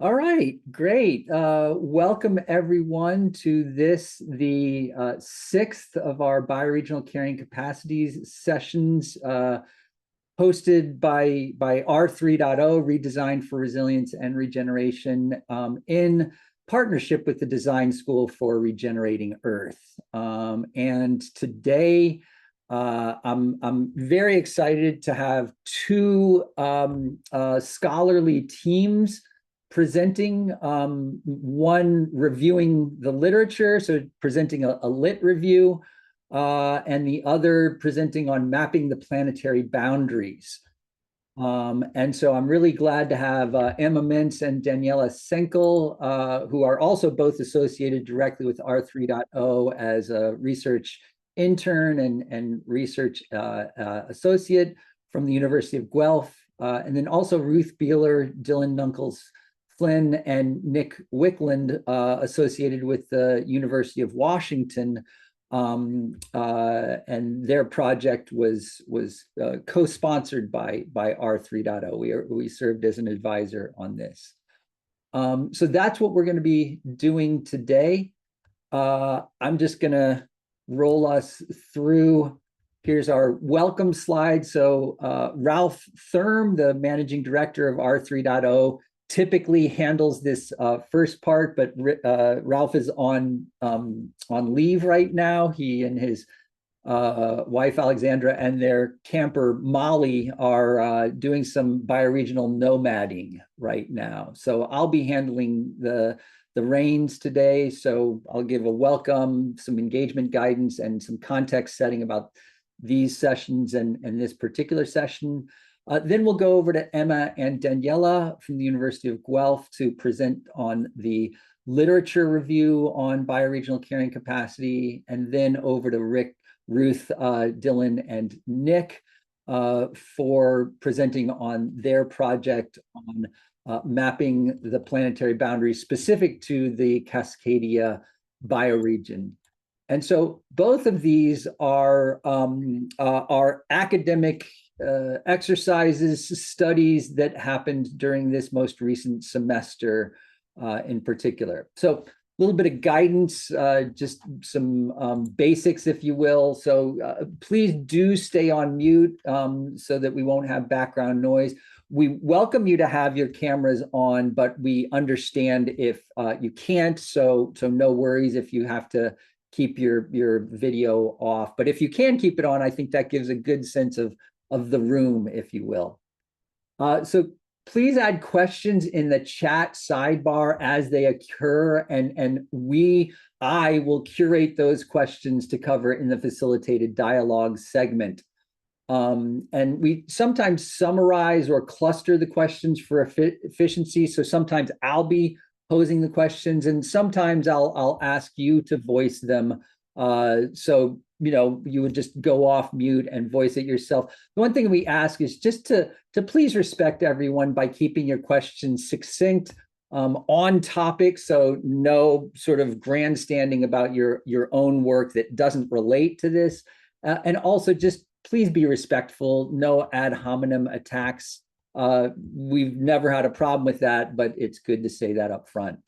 All right, great. Welcome everyone to this, the sixth of our bioregional carrying capacities sessions, hosted by R3.0, Redesigned for Resilience and Regeneration, in partnership with the Design School for Regenerating Earth. And today, I'm very excited to have two scholarly teams presenting, one reviewing the literature, so presenting a lit review, and the other presenting on mapping the planetary boundaries. And so I'm really glad to have Emma Mintz and Daniela Senkl, who are also both associated directly with R3.0 as a research intern and research associate from the University of Guelph, and then also Ruth, Beeler, Dylan, Nuckles-Flinn, and Nick Wicklund, associated with the University of Washington, and their project was co-sponsored by R3.0. We served as an advisor on this. So that's what we're going to be doing today. I'm just going to roll us through. Here's our welcome slide. So Ralph Thurm, the managing director of R3.0, typically handles this first part, but Ralph is on leave right now. He and his wife Alexandra and their camper Molly are doing some bioregional nomading right now. So I'll be handling the reins today. So I'll give a welcome, some engagement guidance, and some context setting about these sessions and this particular session. Then we'll go over to Emma and Daniela from the University of Guelph to present on the literature review on bioregional carrying capacity, and then over to Ruth, Dylan, and Nick for presenting on their project on mapping the planetary boundaries specific to the Cascadia bioregion. And so both of these are academic exercises, studies that happened during this most recent semester in particular. So a little bit of guidance, just some basics, if you will. So please do stay on mute so that we won't have background noise. We welcome you to have your cameras on, but we understand if you can't, so no worries if you have to keep your video off. But if you can keep it on, I think that gives a good sense of the room, if you will. So please add questions in the chat sidebar as they occur, and I will curate those questions to cover in the facilitated dialogue segment. And we sometimes summarize or cluster the questions for efficiency. So sometimes I'll be posing the questions, and sometimes I'll ask you to voice them. So you would just go off mute and voice it yourself. The one thing we ask is just to please respect everyone by keeping your questions succinct, on topic, so no sort of grandstanding about your own work that doesn't relate to this, and also just please be respectful, no ad hominem attacks. We've never had a problem with that, but it's good to say that up front.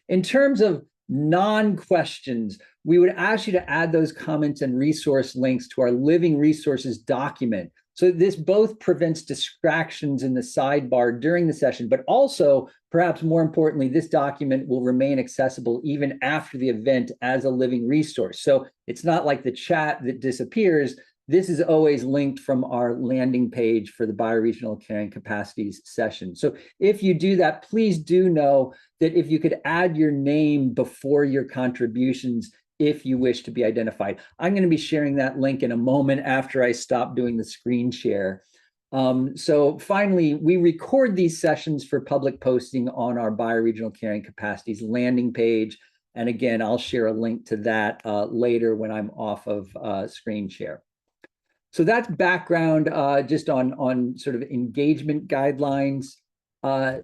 In terms of non-questions, we would ask you to add those comments and resource links to our living resources document. So this both prevents distractions in the sidebar during the session, but also, perhaps more importantly, this document will remain accessible even after the event as a living resource. So it's not like the chat that disappears. This is always linked from our landing page for the bioregional carrying capacities session. So if you do that, please do know that if you could add your name before your contributions, if you wish to be identified. I'm going to be sharing that link in a moment after I stop doing the screen share. So finally, we record these sessions for public posting on our bioregional carrying capacities landing page. And again, I'll share a link to that later when I'm off of screen share. So that's background just on sort of engagement guidelines.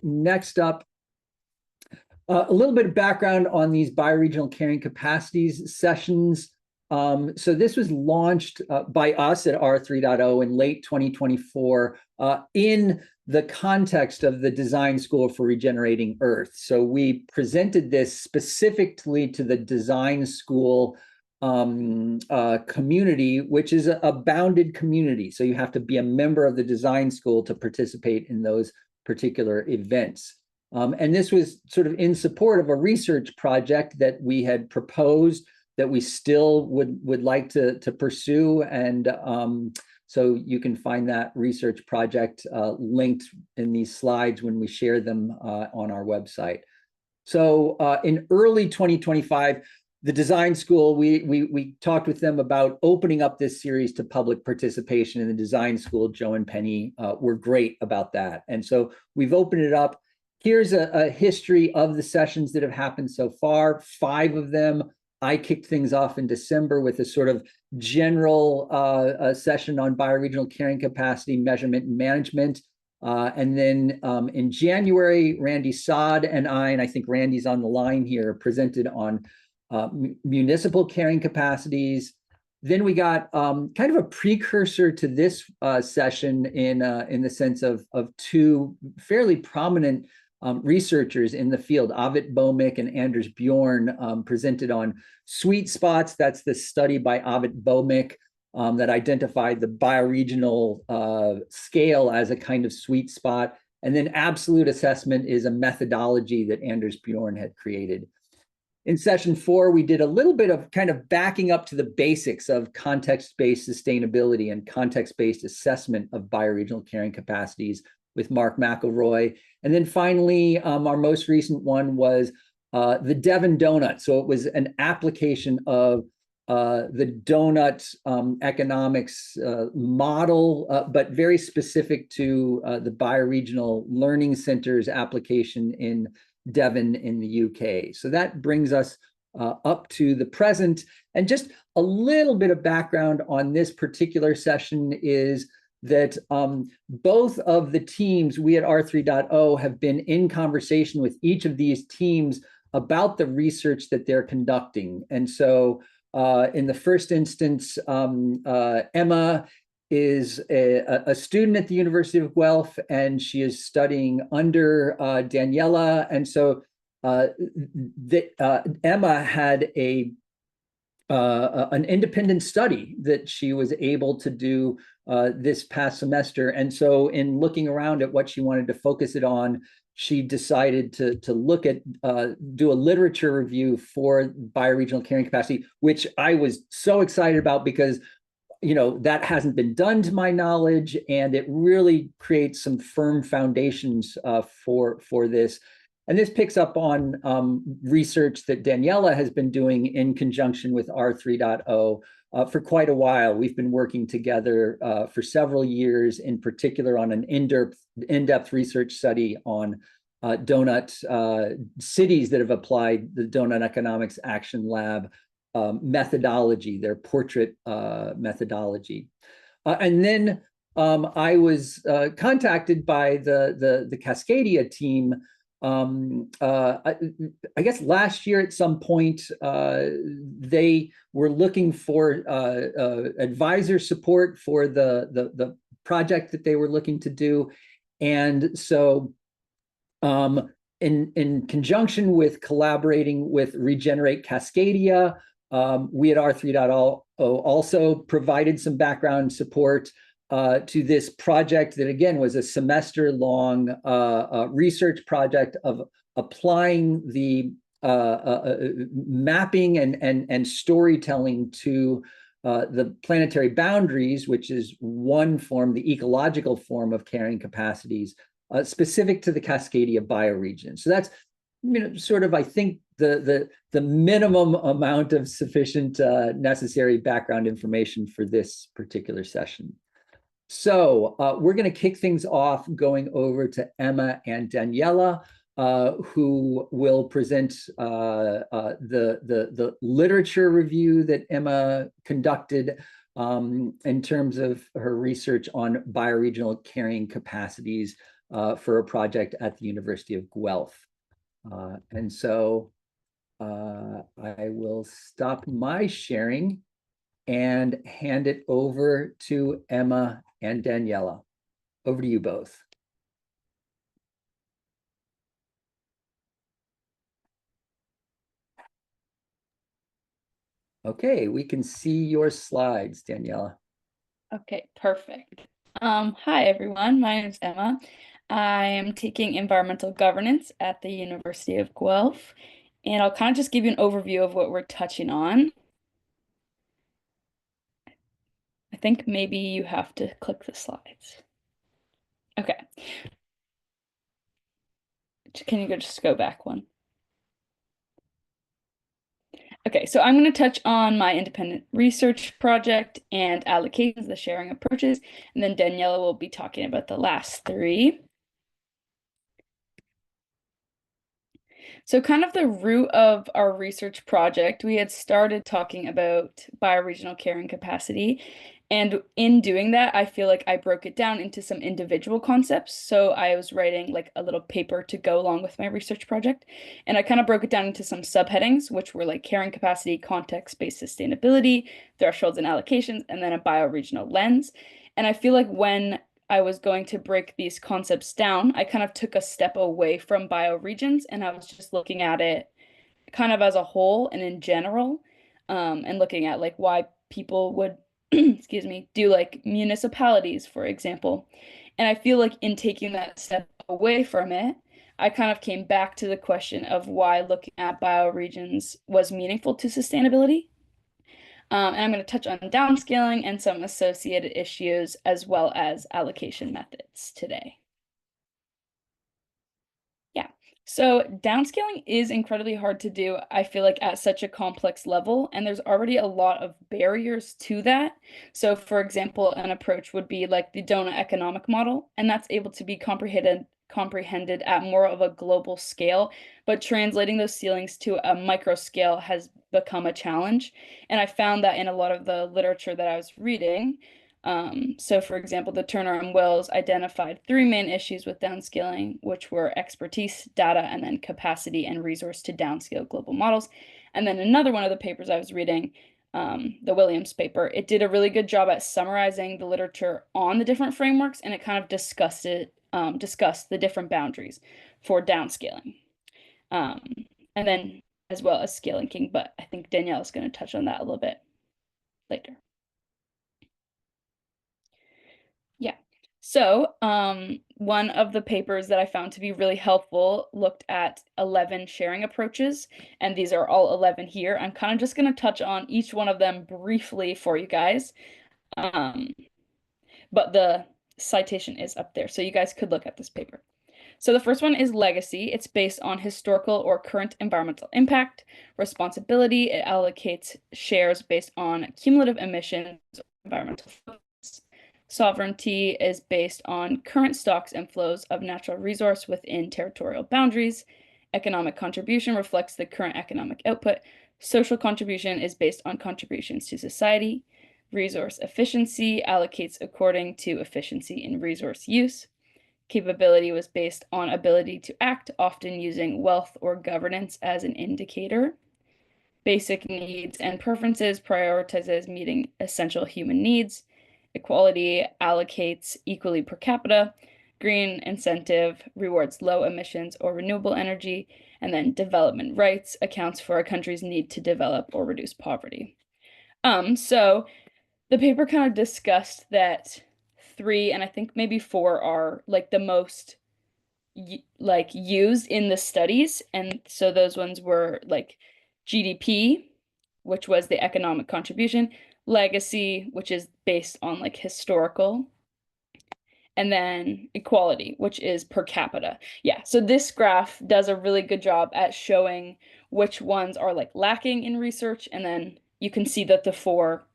Next up, a little bit of background on these bioregional carrying capacities sessions. So this was launched by us at R3.0 in late 2024 in the context of the Design School for Regenerating Earth. So we presented this specifically to the Design School community, which is a bounded community. So you have to be a member of the Design School to participate in those particular events. And this was sort of in support of a research project that we had proposed that we still would like to pursue. And so you can find that research project linked in these slides when we share them on our website. So in early 2025, the Design School, we talked with them about opening up this series to public participation in the Design School. Joe and Penny were great about that. And so we've opened it up. Here's a history of the sessions that have happened so far, 5 of them. I kicked things off in December with a sort of general session on bioregional carrying capacity measurement and management. And then in January, Randy Saad and I think Randy's on the line here, presented on municipal carrying capacities. Then we got kind of a precursor to this session in the sense of 2 fairly prominent researchers in the field, Avit Bomick and Anders Bjorn, presented on sweet spots. That's the study by Avit Bomick that identified the bioregional scale as a kind of sweet spot. And then absolute assessment is a methodology that Anders Bjorn had created. In session 4, we did a little bit of kind of backing up to the basics of context-based sustainability and context-based assessment of bioregional carrying capacities with Mark McElroy. And then finally, our most recent one was the Devon donut. So it was an application of the donut economics model, but very specific to the Bioregional Learning Center's application in Devon in the UK. So that brings us up to the present. And just a little bit of background on this particular session is that both of the teams, we at R3.0, have been in conversation with each of these teams about the research that they're conducting. And so in the first instance, Emma is a student at the University of Guelph, and she is studying under Daniela. And so Emma had an independent study that she was able to do this past semester. And so in looking around at what she wanted to focus it on, she decided to look at, do a literature review for bioregional carrying capacity, which I was so excited about because, you know, that hasn't been done to my knowledge, and it really creates some firm foundations for this. And this picks up on research that Daniela has been doing in conjunction with R3.0 for quite a while. We've been working together for several years, in particular on an in-depth research study on donut cities that have applied the Donut Economics Action Lab methodology, their portrait methodology. And then I was contacted by the Cascadia team. I guess last year at some point, they were looking for advisor support for the project that they were looking to do. And so in conjunction with collaborating with Regenerate Cascadia, we at R3.0 also provided some background support to this project that, again, was a semester-long research project of applying the mapping and storytelling to the planetary boundaries, which is one form, the ecological form of carrying capacities, specific to the Cascadia bioregion. So that's, you know, sort of, I think, the minimum amount of sufficient necessary background information for this particular session. So we're going to kick things off going over to Emma and Daniela, who will present the literature review that Emma conducted in terms of her research on bioregional carrying capacities for a project at the University of Guelph. And so I will stop my sharing and hand it over to Emma and Daniela. Over to you both. Okay, we can see your slides, Daniela. Okay, perfect. Hi, everyone. My name is Emma. I am taking environmental governance at the University of Guelph, and I'll kind of just give you an overview of what we're touching on. I think maybe you have to click the slides. Okay. Can you just go back one? Okay, so I'm going to touch on my independent research project and allocations, the sharing approaches, and then Daniela will be talking about the last three. So kind of the root of our research project, we had started talking about bioregional carrying capacity. And in doing that, I feel like I broke it down into some individual concepts. So I was writing like a little paper to go along with my research project. And I kind of broke it down into some subheadings, which were like carrying capacity, context-based sustainability, thresholds and allocations, and then a bioregional lens. And I feel like when I was going to break these concepts down, I kind of took a step away from bioregions and I was just looking at it kind of as a whole and in general, and looking at like why people would, excuse me, do like municipalities, for example. And I feel like in taking that step away from it, I kind of came back to the question of why looking at bioregions was meaningful to sustainability. And I'm going to touch on downscaling and some associated issues as well as allocation methods today. Yeah, so downscaling is incredibly hard to do, I feel like, at such a complex level, and there's already a lot of barriers to that. So, for example, an approach would be like the donut economic model, and that's able to be comprehended at more of a global scale, but translating those ceilings to a micro scale has become a challenge. And I found that in a lot of the literature that I was reading. So for example, the Turner and Wells identified three main issues with downscaling, which were expertise, data, and then capacity and resource to downscale global models. And then another one of the papers I was reading, the Williams paper, it did a really good job at summarizing the literature on the different frameworks, and it kind of discussed the different boundaries for downscaling. And then as well as scale linking, but I think Danielle is going to touch on that a little bit later. Yeah. So, one of the papers that I found to be really helpful looked at 11 sharing approaches, and these are all 11 here. I'm kind of just going to touch on each one of them briefly for you guys. But the citation is up there, so you guys could look at this paper. So the first one is legacy. It's based on historical or current environmental impact. Responsibility, it allocates shares based on cumulative emissions, environmental focus. Sovereignty is based on current stocks and flows of natural resource within territorial boundaries. Economic contribution reflects the current economic output. Social contribution is based on contributions to society. Resource efficiency allocates according to efficiency in resource use. Capability was based on ability to act, often using wealth or governance as an indicator. Basic needs and preferences prioritizes meeting essential human needs. Equality allocates equally per capita. Green incentive rewards low emissions or renewable energy. And then development rights accounts for a country's need to develop or reduce poverty. So the paper kind of discussed that three and I think maybe four are like the most used in the studies, and so those ones were like GDP, which was the economic contribution, legacy, which is based on like historical, and then equality, which is per capita. Yeah, so this graph does a really good job at showing which ones are like lacking in research, and then you can see that the four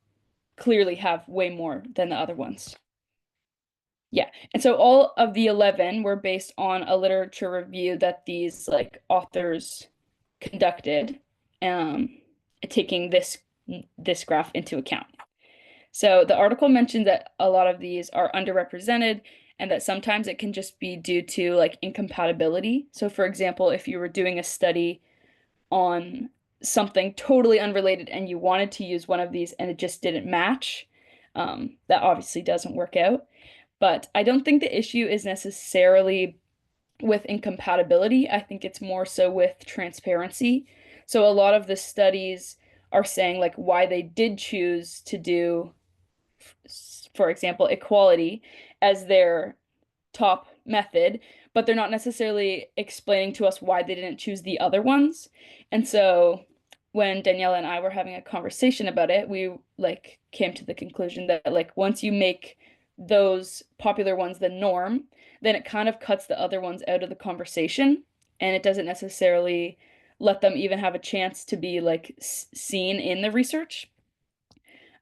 clearly have way more than the other ones. Yeah, and so all of the 11 were based on a literature review that these like authors conducted, taking this graph into account. So the article mentioned that a lot of these are underrepresented and that sometimes it can just be due to like incompatibility. So for example, if you were doing a study on something totally unrelated and you wanted to use one of these and it just didn't match, that obviously doesn't work out. But I don't think the issue is necessarily with incompatibility. I think it's more so with transparency. So a lot of the studies are saying like why they did choose to do, for example, equality as their top method, but they're not necessarily explaining to us why they didn't choose the other ones. And so when Daniela and I were having a conversation about it, we like came to the conclusion that like once you make those popular ones the norm, then it kind of cuts the other ones out of the conversation, and it doesn't necessarily let them even have a chance to be like seen in the research.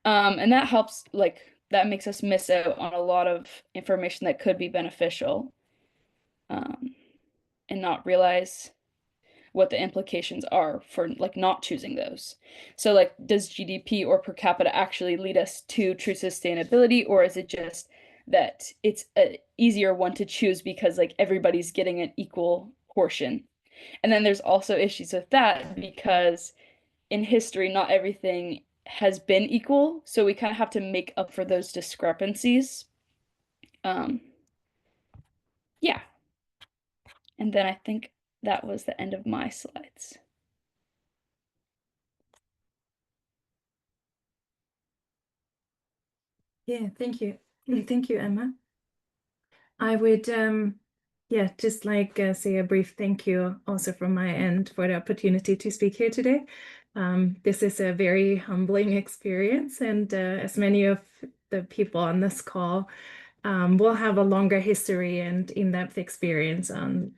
And that helps, like, that makes us miss out on a lot of information that could be beneficial, and not realize what the implications are for like not choosing those. So like, does GDP or per capita actually lead us to true sustainability, or is it just that it's an easier one to choose because like everybody's getting an equal portion? And then there's also issues with that because in history, not everything has been equal, so we kind of have to make up for those discrepancies. Yeah. And then I think that was the end of my slides. Yeah, thank you. Thank you, Emma. I would, yeah, just like say a brief thank you also from my end for the opportunity to speak here today. This is a very humbling experience, and as many of the people on this call will have a longer history and in-depth experience on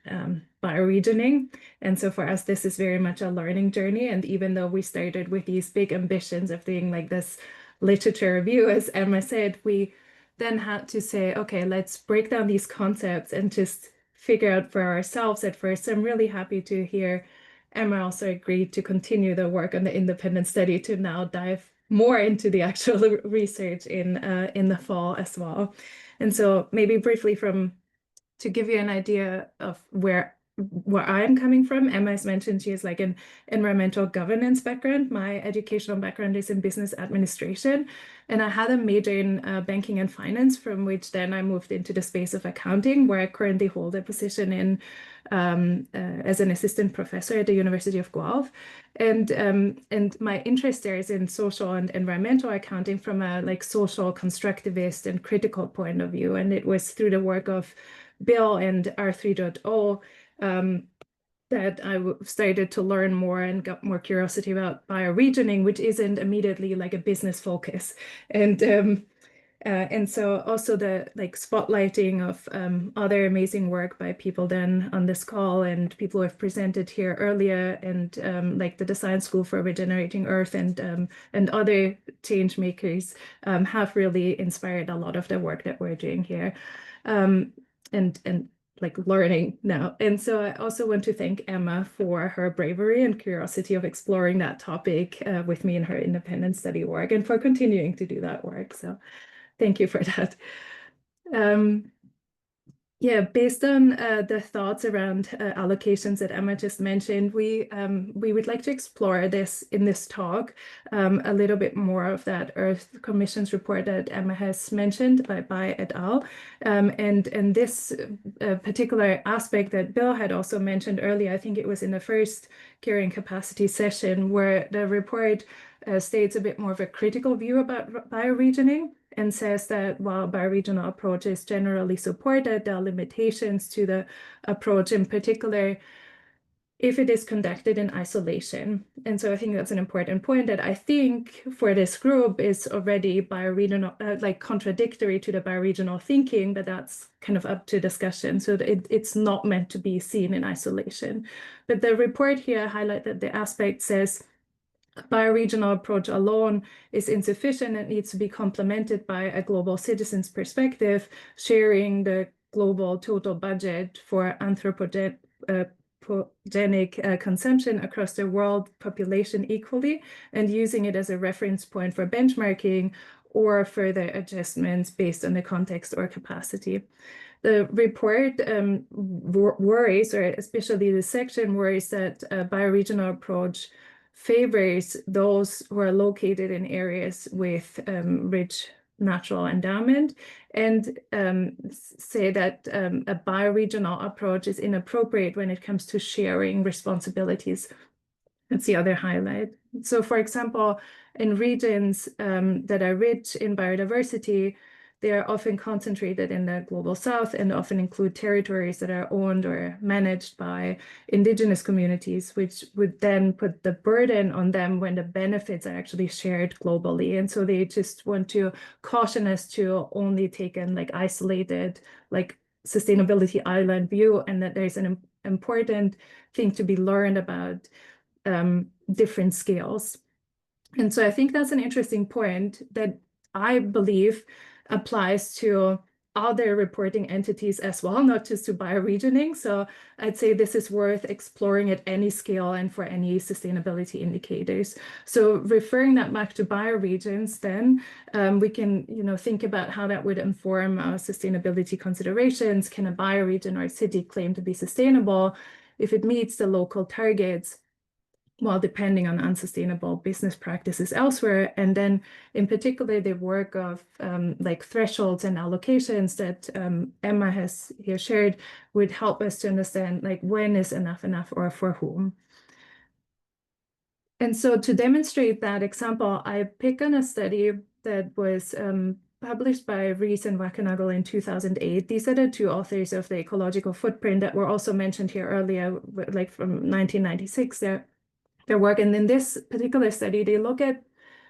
bioregioning. And so for us, this is very much a learning journey. And even though we started with these big ambitions of doing like this literature review, as Emma said, we then had to say, okay, let's break down these concepts and just figure out for ourselves at first. So I'm really happy to hear Emma also agreed to continue the work on the independent study to now dive more into the actual research in the fall as well. And so maybe briefly to give you an idea of where I'm coming from, Emma has mentioned she has like an environmental governance background. My educational background is in business administration, and I had a major in banking and finance, from which then I moved into the space of accounting, where I currently hold a position in as an assistant professor at the University of Guelph. And my interest there is in social and environmental accounting from a like social constructivist and critical point of view. And it was through the work of Bill and R3.0 that I started to learn more and got more curiosity about bioregioning, which isn't immediately like a business focus. And so also the like spotlighting of other amazing work by people then on this call and people who have presented here earlier, and like the Design School for Regenerating Earth and other change makers have really inspired a lot of the work that we're doing here. And like learning now. And so I also want to thank Emma for her bravery and curiosity of exploring that topic with me in her independent study work, and for continuing to do that work. So thank you for that. Yeah, based on the thoughts around allocations that Emma just mentioned, we would like to explore this in this talk, a little bit more of that Earth Commission's report that Emma has mentioned by et al. And this particular aspect that Bill had also mentioned earlier, I think it was in the first carrying capacity session, where the report states a bit more of a critical view about bioregioning, and says that while bioregional approach is generally supported, there are limitations to the approach, in particular if it is conducted in isolation. And so I think that's an important point that I think for this group is already bioregional, like contradictory to the bioregional thinking, but that's kind of up to discussion. So it's not meant to be seen in isolation. But the report here highlights that the aspect says bioregional approach alone is insufficient and needs to be complemented by a global citizens perspective, sharing the global total budget for anthropogenic consumption across the world population equally, and using it as a reference point for benchmarking or further adjustments based on the context or capacity. The report worries, or especially the section worries, that a bioregional approach favors those who are located in areas with rich natural endowment, and say that a bioregional approach is inappropriate when it comes to sharing responsibilities. That's the other highlight. So for example, in regions that are rich in biodiversity, they are often concentrated in the global south and often include territories that are owned or managed by indigenous communities, which would then put the burden on them when the benefits are actually shared globally. And so they just want to caution us to only take an like isolated, like sustainability island view, and that there's an important thing to be learned about different scales. And so I think that's an interesting point that I believe applies to other reporting entities as well, not just to bioregioning. So I'd say this is worth exploring at any scale and for any sustainability indicators. So referring that back to bioregions, then we can, think about how that would inform our sustainability considerations. Can a bioregion or a city claim to be sustainable if it meets the local targets, while depending on unsustainable business practices elsewhere? And then in particular, the work of like thresholds and allocations that Emma has here shared would help us to understand like when is enough or for whom. And so to demonstrate that example, I pick on a study that was published by Ruth and Wicklund in 2008. These are the two authors of the ecological footprint that were also mentioned here earlier, like from 1996. Their work. And in this particular study, they look at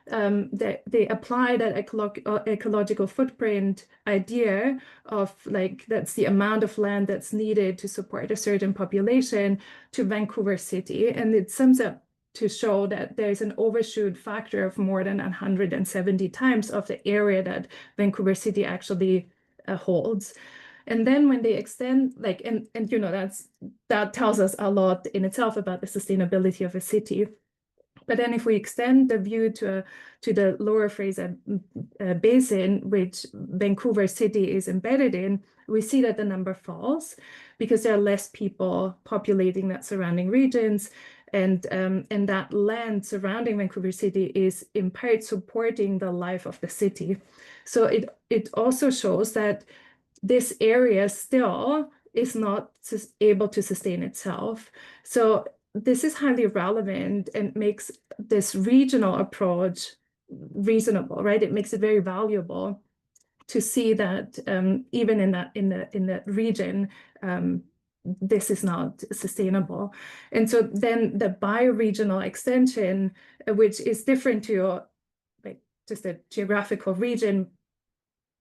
they apply that ecological footprint idea of like that's the amount of land that's needed to support a certain population to Vancouver City, and it sums up to show that there's an overshoot factor of more than 170 times of the area that Vancouver City actually holds. And then when they extend, like, and that tells us a lot in itself about the sustainability of a city. But then if we extend the view to the Lower Fraser Basin, which Vancouver City is embedded in, we see that the number falls because there are less people populating that surrounding regions. And that land surrounding Vancouver City is in part supporting the life of the city. So it also shows that this area still is not able to sustain itself. So this is highly relevant and makes this regional approach reasonable, right? It makes it very valuable to see that even in that region, this is not sustainable. And so then the bioregional extension, which is different to like just a geographical region,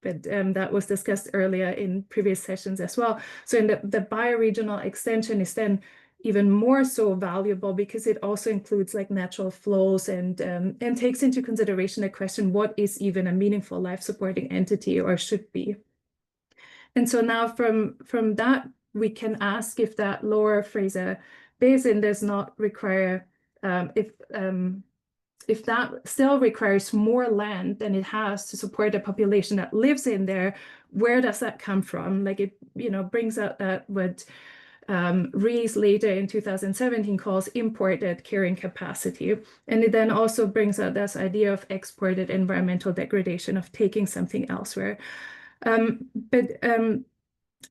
but that was discussed earlier in previous sessions as well. So in the bioregional extension is then even more so valuable because it also includes like natural flows and takes into consideration the question, what is even a meaningful life supporting entity or should be? And so now from that, we can ask if that Lower Fraser Basin does not require, if that still requires more land than it has to support the population that lives in there, where does that come from? Like it, brings out that what Rees later in 2017 calls imported carrying capacity. And it then also brings out this idea of exported environmental degradation of taking something elsewhere. But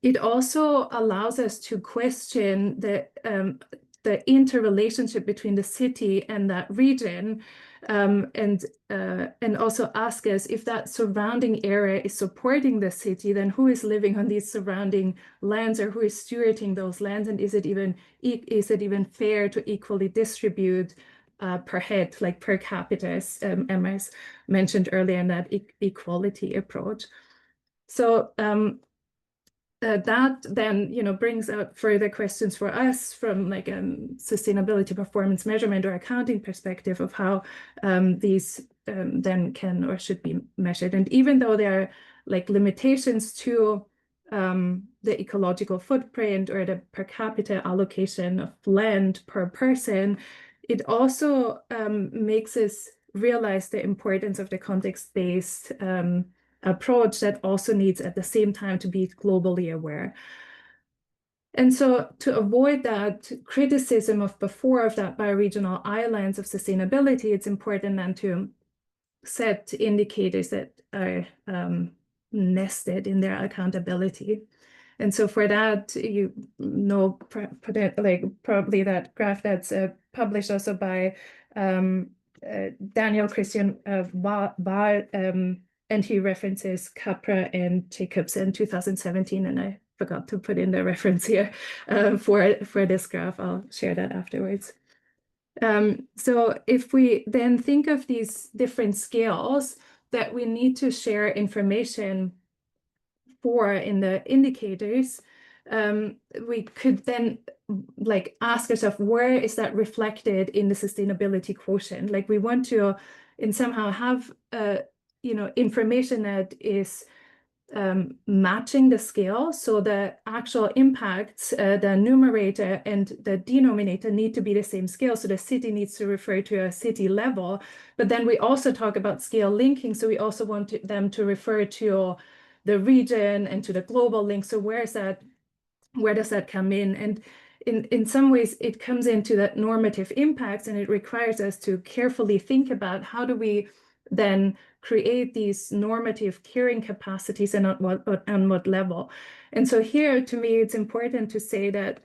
it also allows us to question the interrelationship between the city and that region, and also ask us if that surrounding area is supporting the city, then who is living on these surrounding lands, or who is stewarding those lands, and is it even fair to equally distribute per head, like per capita, as Emma's mentioned earlier in that equality approach. So that then brings out further questions for us from like sustainability performance measurement or accounting perspective of how these then can or should be measured. And even though there are like limitations to the ecological footprint or the per capita allocation of land per person, it also makes us realize the importance of the context-based approach that also needs at the same time to be globally aware. And so to avoid that criticism of before of that bioregional islands of sustainability, it's important then to set indicators that are nested in their accountability. And so for that, you know, probably that graph that's published also by Daniel Christian and he references Capra and Jacobs in 2017, and I forgot to put in the reference here for this graph. I'll share that afterwards. So if we then think of these different scales that we need to share information for in the indicators, we could then like ask ourselves, where is that reflected in the sustainability quotient? Like we want to in somehow have information that is matching the scale. So the actual impacts, the numerator and the denominator need to be the same scale. So the city needs to refer to a city level, but then we also talk about scale linking. So we also want them to refer to the region and to the global link. So where does that come in? And in some ways it comes into that normative impacts, and it requires us to carefully think about how do we then create these normative carrying capacities and on what level. And so here, to me, it's important to say that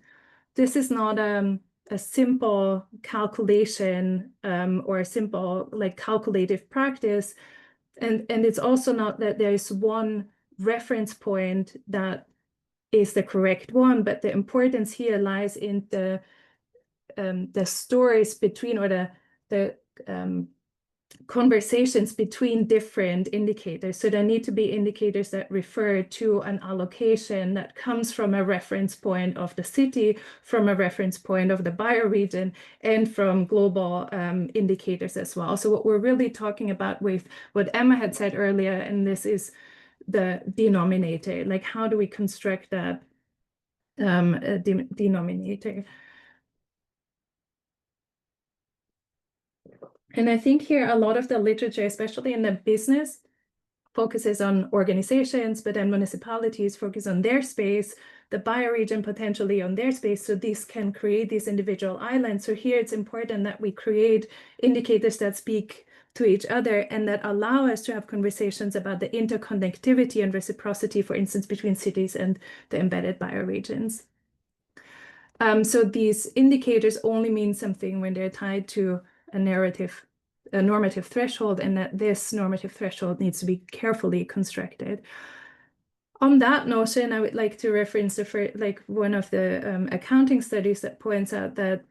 this is not a simple calculation or a simple like calculative practice. And it's also not that there is one reference point that is the correct one, but the importance here lies in the stories between, or the conversations between different indicators. So there need to be indicators that refer to an allocation that comes from a reference point of the city, from a reference point of the bioregion, and from global indicators as well. So what we're really talking about with what Emma had said earlier, and this is the denominator, like how do we construct that denominator? And I think here a lot of the literature, especially in the business, focuses on organizations, but then municipalities focus on their space, the bioregion potentially on their space, so these can create these individual islands. So here it's important that we create indicators that speak to each other and that allow us to have conversations about the interconnectivity and reciprocity, for instance, between cities and the embedded bioregions. So these indicators only mean something when they're tied to a normative threshold, and that this normative threshold needs to be carefully constructed. On that notion, I would like to reference one of the accounting studies that points out that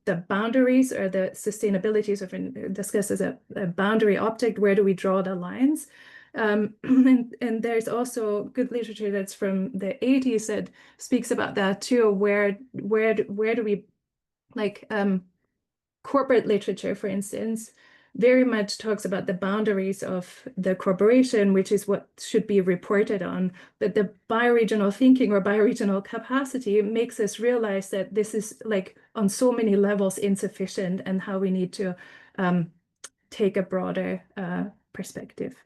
the boundaries, or the sustainability, of discussed as a boundary object. Where do we draw the lines? And there's also good literature that's from the 80s that speaks about that too. Where do we, like corporate literature, for instance, very much talks about the boundaries of the corporation, which is what should be reported on. But the bioregional thinking or bioregional capacity makes us realize that this is like on so many levels insufficient, and how we need to take a broader perspective.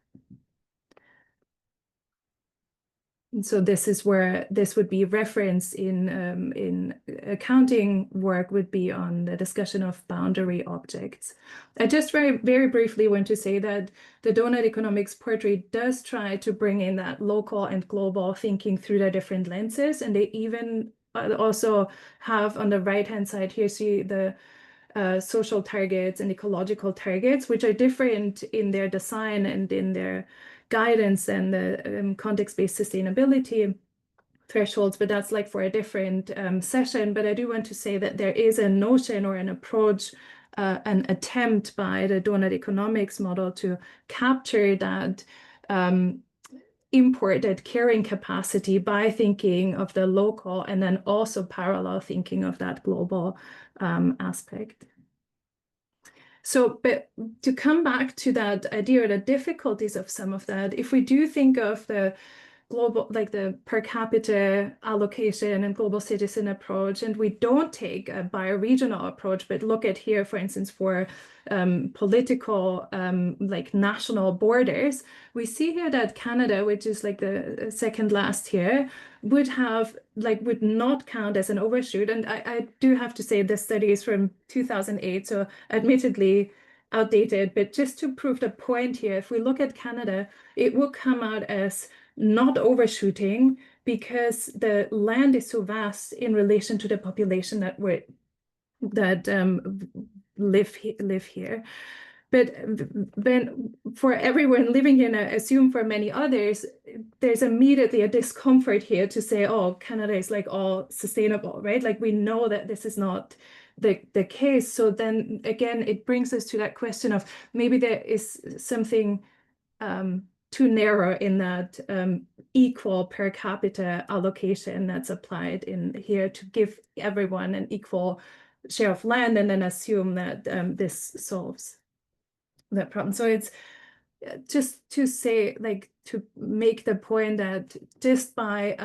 And so this is where this would be referenced in accounting work, would be on the discussion of boundary objects. I just very briefly want to say that the donut economics portrait does try to bring in that local and global thinking through the different lenses, and they even also have on the right-hand side here, see the social targets and ecological targets, which are different in their design and in their guidance and the context-based sustainability thresholds, but that's like for a different session. But I do want to say that there is a notion or an approach, an attempt by the donut economics model to capture that imported carrying capacity by thinking of the local, and then also parallel thinking of that global aspect. So, but to come back to that idea, or the difficulties of some of that, if we do think of the global, like the per capita allocation and global citizen approach, and we don't take a bioregional approach, but look at here, for instance, for political, like national borders, we see here that Canada, which is like the second last here, would not count as an overshoot. And I do have to say this study is from 2008, so admittedly outdated, but just to prove the point here, if we look at Canada, it will come out as not overshooting because the land is so vast in relation to the population that live here. But then for everyone living here, and I assume for many others, there's immediately a discomfort here to say, oh, Canada is like all sustainable, right? Like we know that this is not the case. So then again, it brings us to that question of maybe there is something too narrow in that equal per capita allocation that's applied in here to give everyone an equal share of land and then assume that this solves that problem. So it's just to say, like, to make the point that just by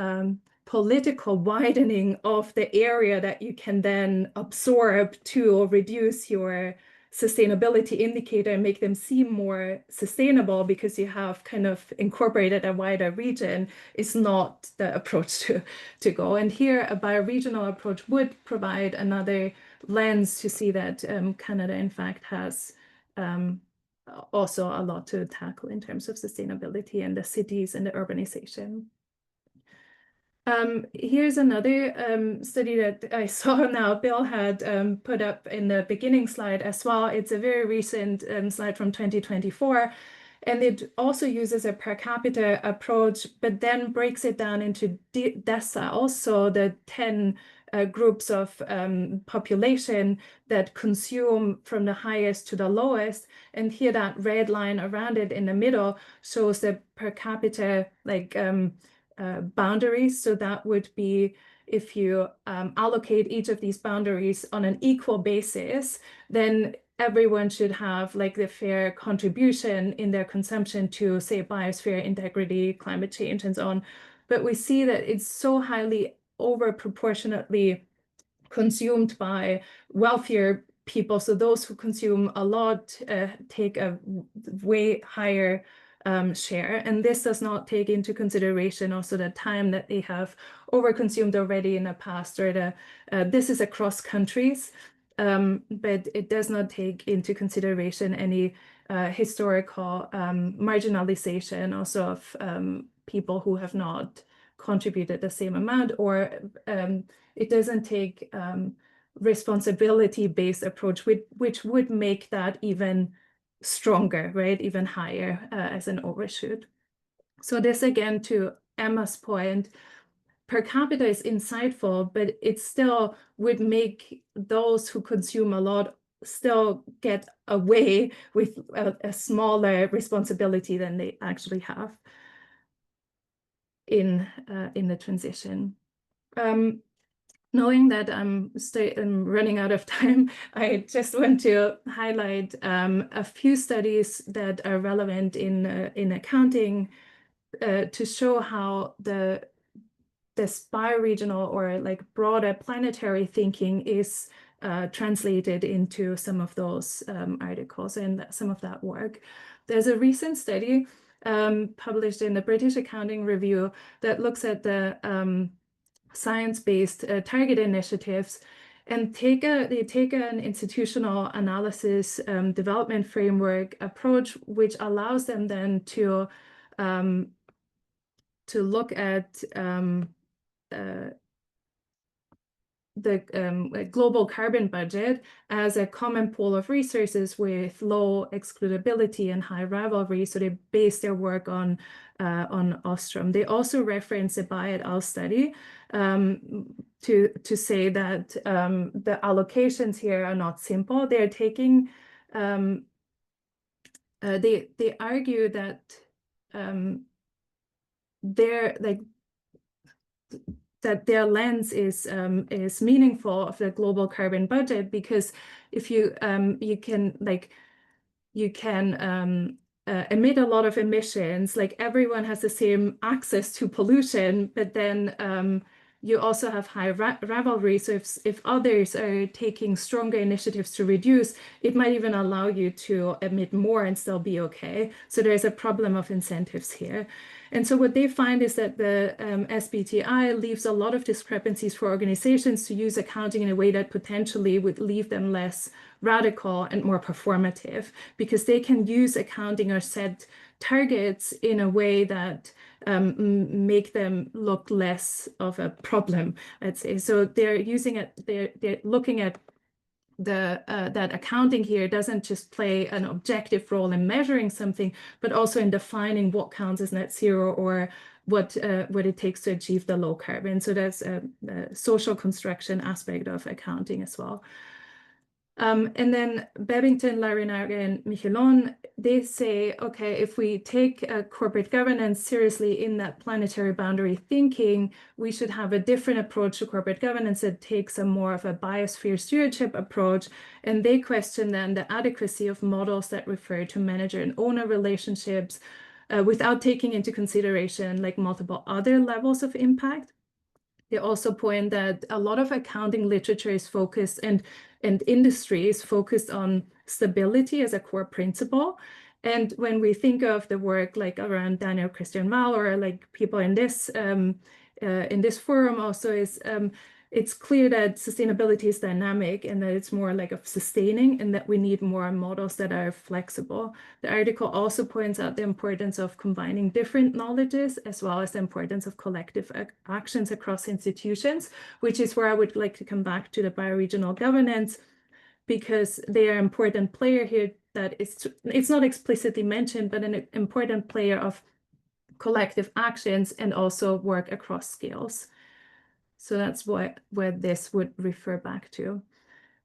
political widening of the area that you can then absorb to reduce your sustainability indicator and make them seem more sustainable because you have kind of incorporated a wider region is not the approach to go. And here a bioregional approach would provide another lens to see that Canada in fact has also a lot to tackle in terms of sustainability and the cities and the urbanization. Here's another study that I saw now Bill had put up in the beginning slide as well. It's a very recent slide from 2024, and it also uses a per capita approach, but then breaks it down into deciles, so the 10 groups of population that consume from the highest to the lowest. And here that red line around it in the middle shows the per capita like boundaries. So that would be if you allocate each of these boundaries on an equal basis, then everyone should have like the fair contribution in their consumption to, say, biosphere integrity, climate change, and so on. But we see that it's so highly over proportionately consumed by wealthier people. So those who consume a lot take a way higher share. And this does not take into consideration also the time that they have overconsumed already in the past, or this is across countries, but it does not take into consideration any historical marginalization also of people who have not contributed the same amount, or it doesn't take responsibility-based approach, which would make that even stronger, right? Even higher as an overshoot. So this, again, to Emma's point, per capita is insightful, but it still would make those who consume a lot still get away with a smaller responsibility than they actually have in the transition. Knowing that I'm running out of time, I just want to highlight a few studies that are relevant in accounting to show how this bioregional or like broader planetary thinking is translated into some of those articles and some of that work. There's a recent study published in the British Accounting Review that looks at the science-based target initiatives and they take an institutional analysis development framework approach, which allows them then to look at the global carbon budget as a common pool of resources with low excludability and high rivalry. So they base their work on Ostrom. They also reference a Buy et al. Study to say that the allocations here are not simple. They're taking they argue that their lens is meaningful of the global carbon budget, because if you can emit a lot of emissions, like everyone has the same access to pollution, but then you also have high rivalry. So if others are taking stronger initiatives to reduce, it might even allow you to emit more and still be okay. So there's a problem of incentives here. And so what they find is that the SBTI leaves a lot of discrepancies for organizations to use accounting in a way that potentially would leave them less radical and more performative, because they can use accounting or set targets in a way that make them look less of a problem, I'd say. So they're using it, they're looking at that accounting here doesn't just play an objective role in measuring something, but also in defining what counts as net zero or what it takes to achieve the low carbon. So there's a social construction aspect of accounting as well. And then Babington, Larinaga, and Michelon, they say, okay, if we take corporate governance seriously in that planetary boundary thinking, we should have a different approach to corporate governance that takes a more of a biosphere stewardship approach. And they question then the adequacy of models that refer to manager and owner relationships without taking into consideration like multiple other levels of impact. They also point that a lot of accounting literature is focused and industry is focused on stability as a core principle. And when we think of the work like around Daniel Christian Mal or like people in this forum also is it's clear that sustainability is dynamic and that it's more like of sustaining and that we need more models that are flexible. The article also points out the importance of combining different knowledges as well as the importance of collective actions across institutions, which is where I would like to come back to the bioregional governance, because they are an important player here that it's not explicitly mentioned, but an important player of collective actions and also work across scales. So that's where this would refer back to.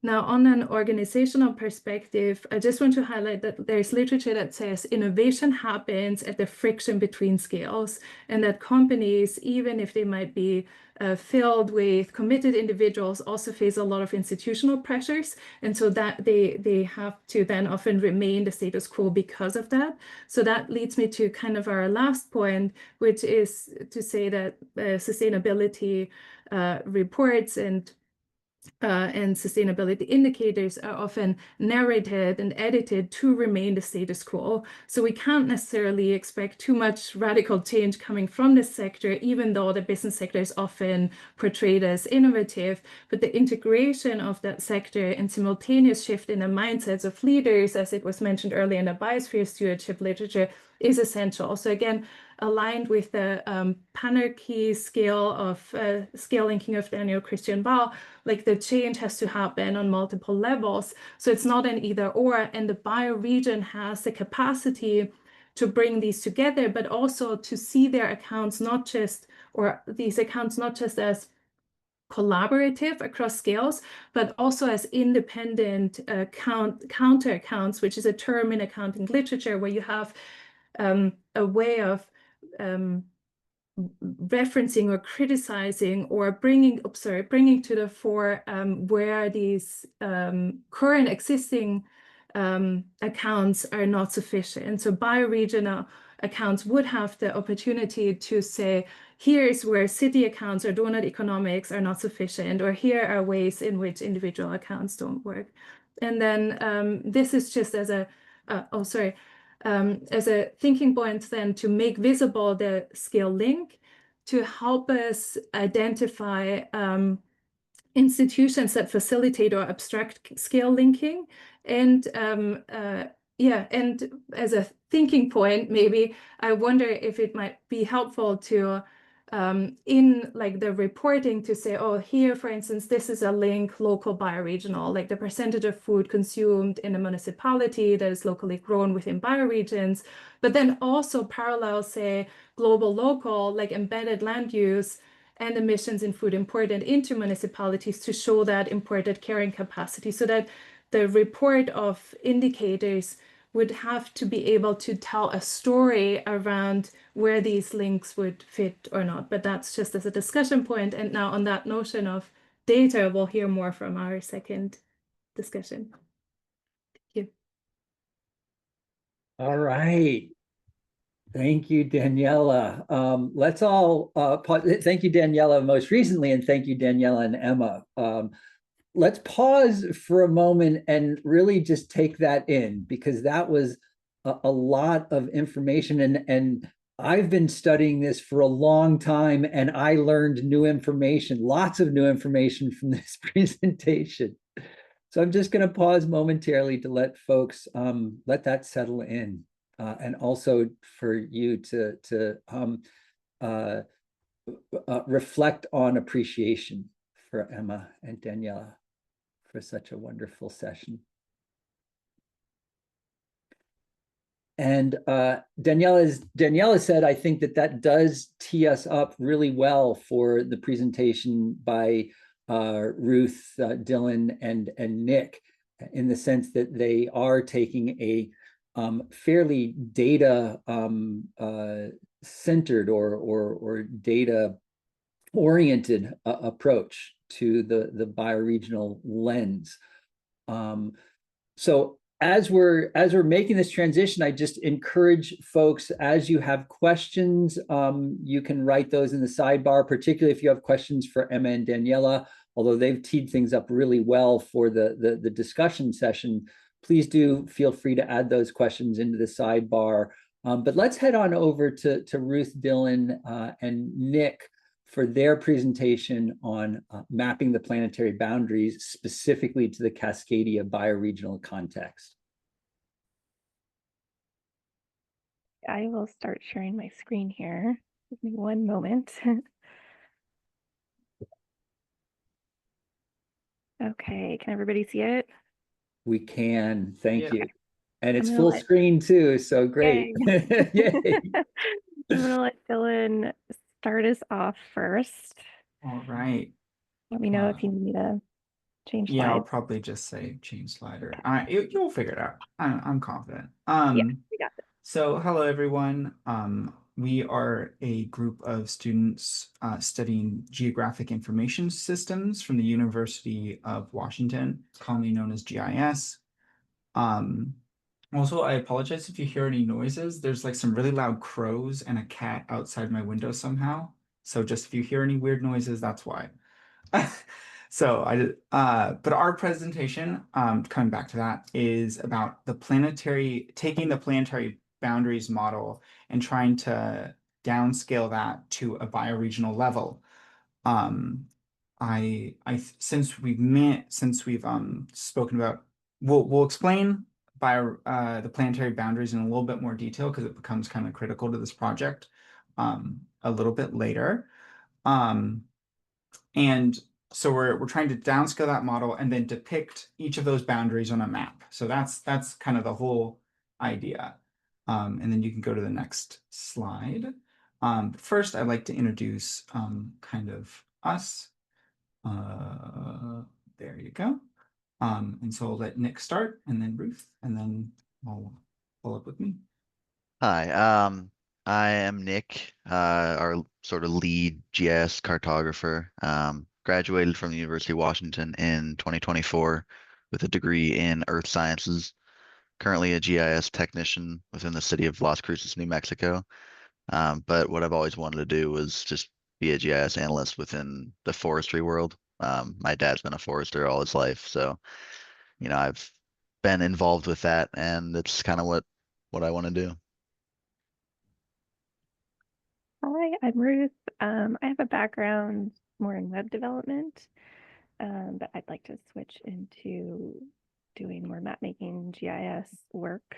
Now, on an organizational perspective, I just want to highlight that there's literature that says innovation happens at the friction between scales, and that companies, even if they might be filled with committed individuals, also face a lot of institutional pressures. And so that they have to then often remain the status quo because of that. So that leads me to kind of our last point, which is to say that sustainability reports and sustainability indicators are often narrated and edited to remain the status quo. So we can't necessarily expect too much radical change coming from this sector, even though the business sector is often portrayed as innovative. But the integration of that sector and simultaneous shift in the mindsets of leaders, as it was mentioned earlier in the biosphere stewardship literature, is essential. So again, aligned with the panarchy scale of scale linking of Daniel Christian Ball, like the change has to happen on multiple levels. So it's not an either or, and the bioregion has the capacity to bring these together, but also to see their accounts not just, or these accounts not just as collaborative across scales, but also as independent counter accounts, which is a term in accounting literature where you have a way of referencing or criticizing or bringing to the fore where these current existing accounts are not sufficient. So bioregional accounts would have the opportunity to say, here's where city accounts or donut economics are not sufficient, or here are ways in which individual accounts don't work. And then this is just as a, as a thinking point then to make visible the scale link to help us identify institutions that facilitate or abstract scale linking. And and as a thinking point, maybe I wonder if it might be helpful to in like the reporting to say, oh, here, for instance, this is a link, local bioregional, like the percentage of food consumed in a municipality that is locally grown within bioregions, but then also parallel, say, global local, like embedded land use and emissions in food imported into municipalities to show that imported carrying capacity, so that the report of indicators would have to be able to tell a story around where these links would fit or not. But that's just as a discussion point. And now on that notion of data, we'll hear more from our second discussion. Thank you. All right. Thank you, Daniela. Let's all thank you, Daniela, most recently, and thank you, Daniela and Emma. Let's pause for a moment and really just take that in, because that was a lot of information, and I've been studying this for a long time, and I learned new information, lots of new information from this presentation. So I'm just going to pause momentarily to let folks let that settle in, and also for you to uh, reflect on appreciation for Emma and Daniela for such a wonderful session. And Daniela said, I think that does tee us up really well for the presentation by Ruth, Dylan, and Nick, in the sense that they are taking a fairly data centered or data oriented approach to the bioregional lens. So as we're making this transition, I just encourage folks, as you have questions, you can write those in the sidebar, particularly if you have questions for Emma and Daniela, although they've teed things up really well for the discussion session. Please do feel free to add those questions into the sidebar. But let's head on over to Ruth, Dylan, and Nick for their presentation on mapping the planetary boundaries, specifically to the Cascadia bioregional context. I will start sharing my screen here. Give me one moment. Okay, can everybody see it? We can, thank you. And it's I'm full gonna screen too, so great. Yay. Yay. I'm gonna let Dylan start us off first. All right. Let me know if you need me to change Yeah, I'll slides. probably just say change slider. You'll figure it out. I'm confident. Yeah, we got this. So hello everyone. We are a group of students studying geographic information systems from the University of Washington, commonly known as GIS. Also, I apologize if you hear any noises. There's like some really loud crows and a cat outside my window somehow. So just if you hear any weird noises, that's why. So but our presentation, coming back to that, is about taking the planetary boundaries model and trying to downscale that to a bioregional level. Since we've spoken about, we'll explain the planetary boundaries in a little bit more detail because it becomes kind of critical to this project a little bit later. And so we're trying to downscale that model and then depict each of those boundaries on a map. So that's kind of the whole idea. And then you can go to the next slide. First, I'd like to introduce kind of us. There you go. And so I'll let Nick start, and then Ruth, and then I'll follow up with me. Hi, I am Nick, our sort of lead GIS cartographer. Graduated from the University of Washington in 2024 with a degree in Earth Sciences. Currently a GIS technician within the city of Las Cruces, New Mexico. But what I've always wanted to do was just be a GIS analyst within the forestry world. My dad's been a forester all his life, so I've been involved with that, and it's kind of what I want to do. Hi, I'm Ruth. I have a background more in web development, but I'd like to switch into doing more map making GIS work.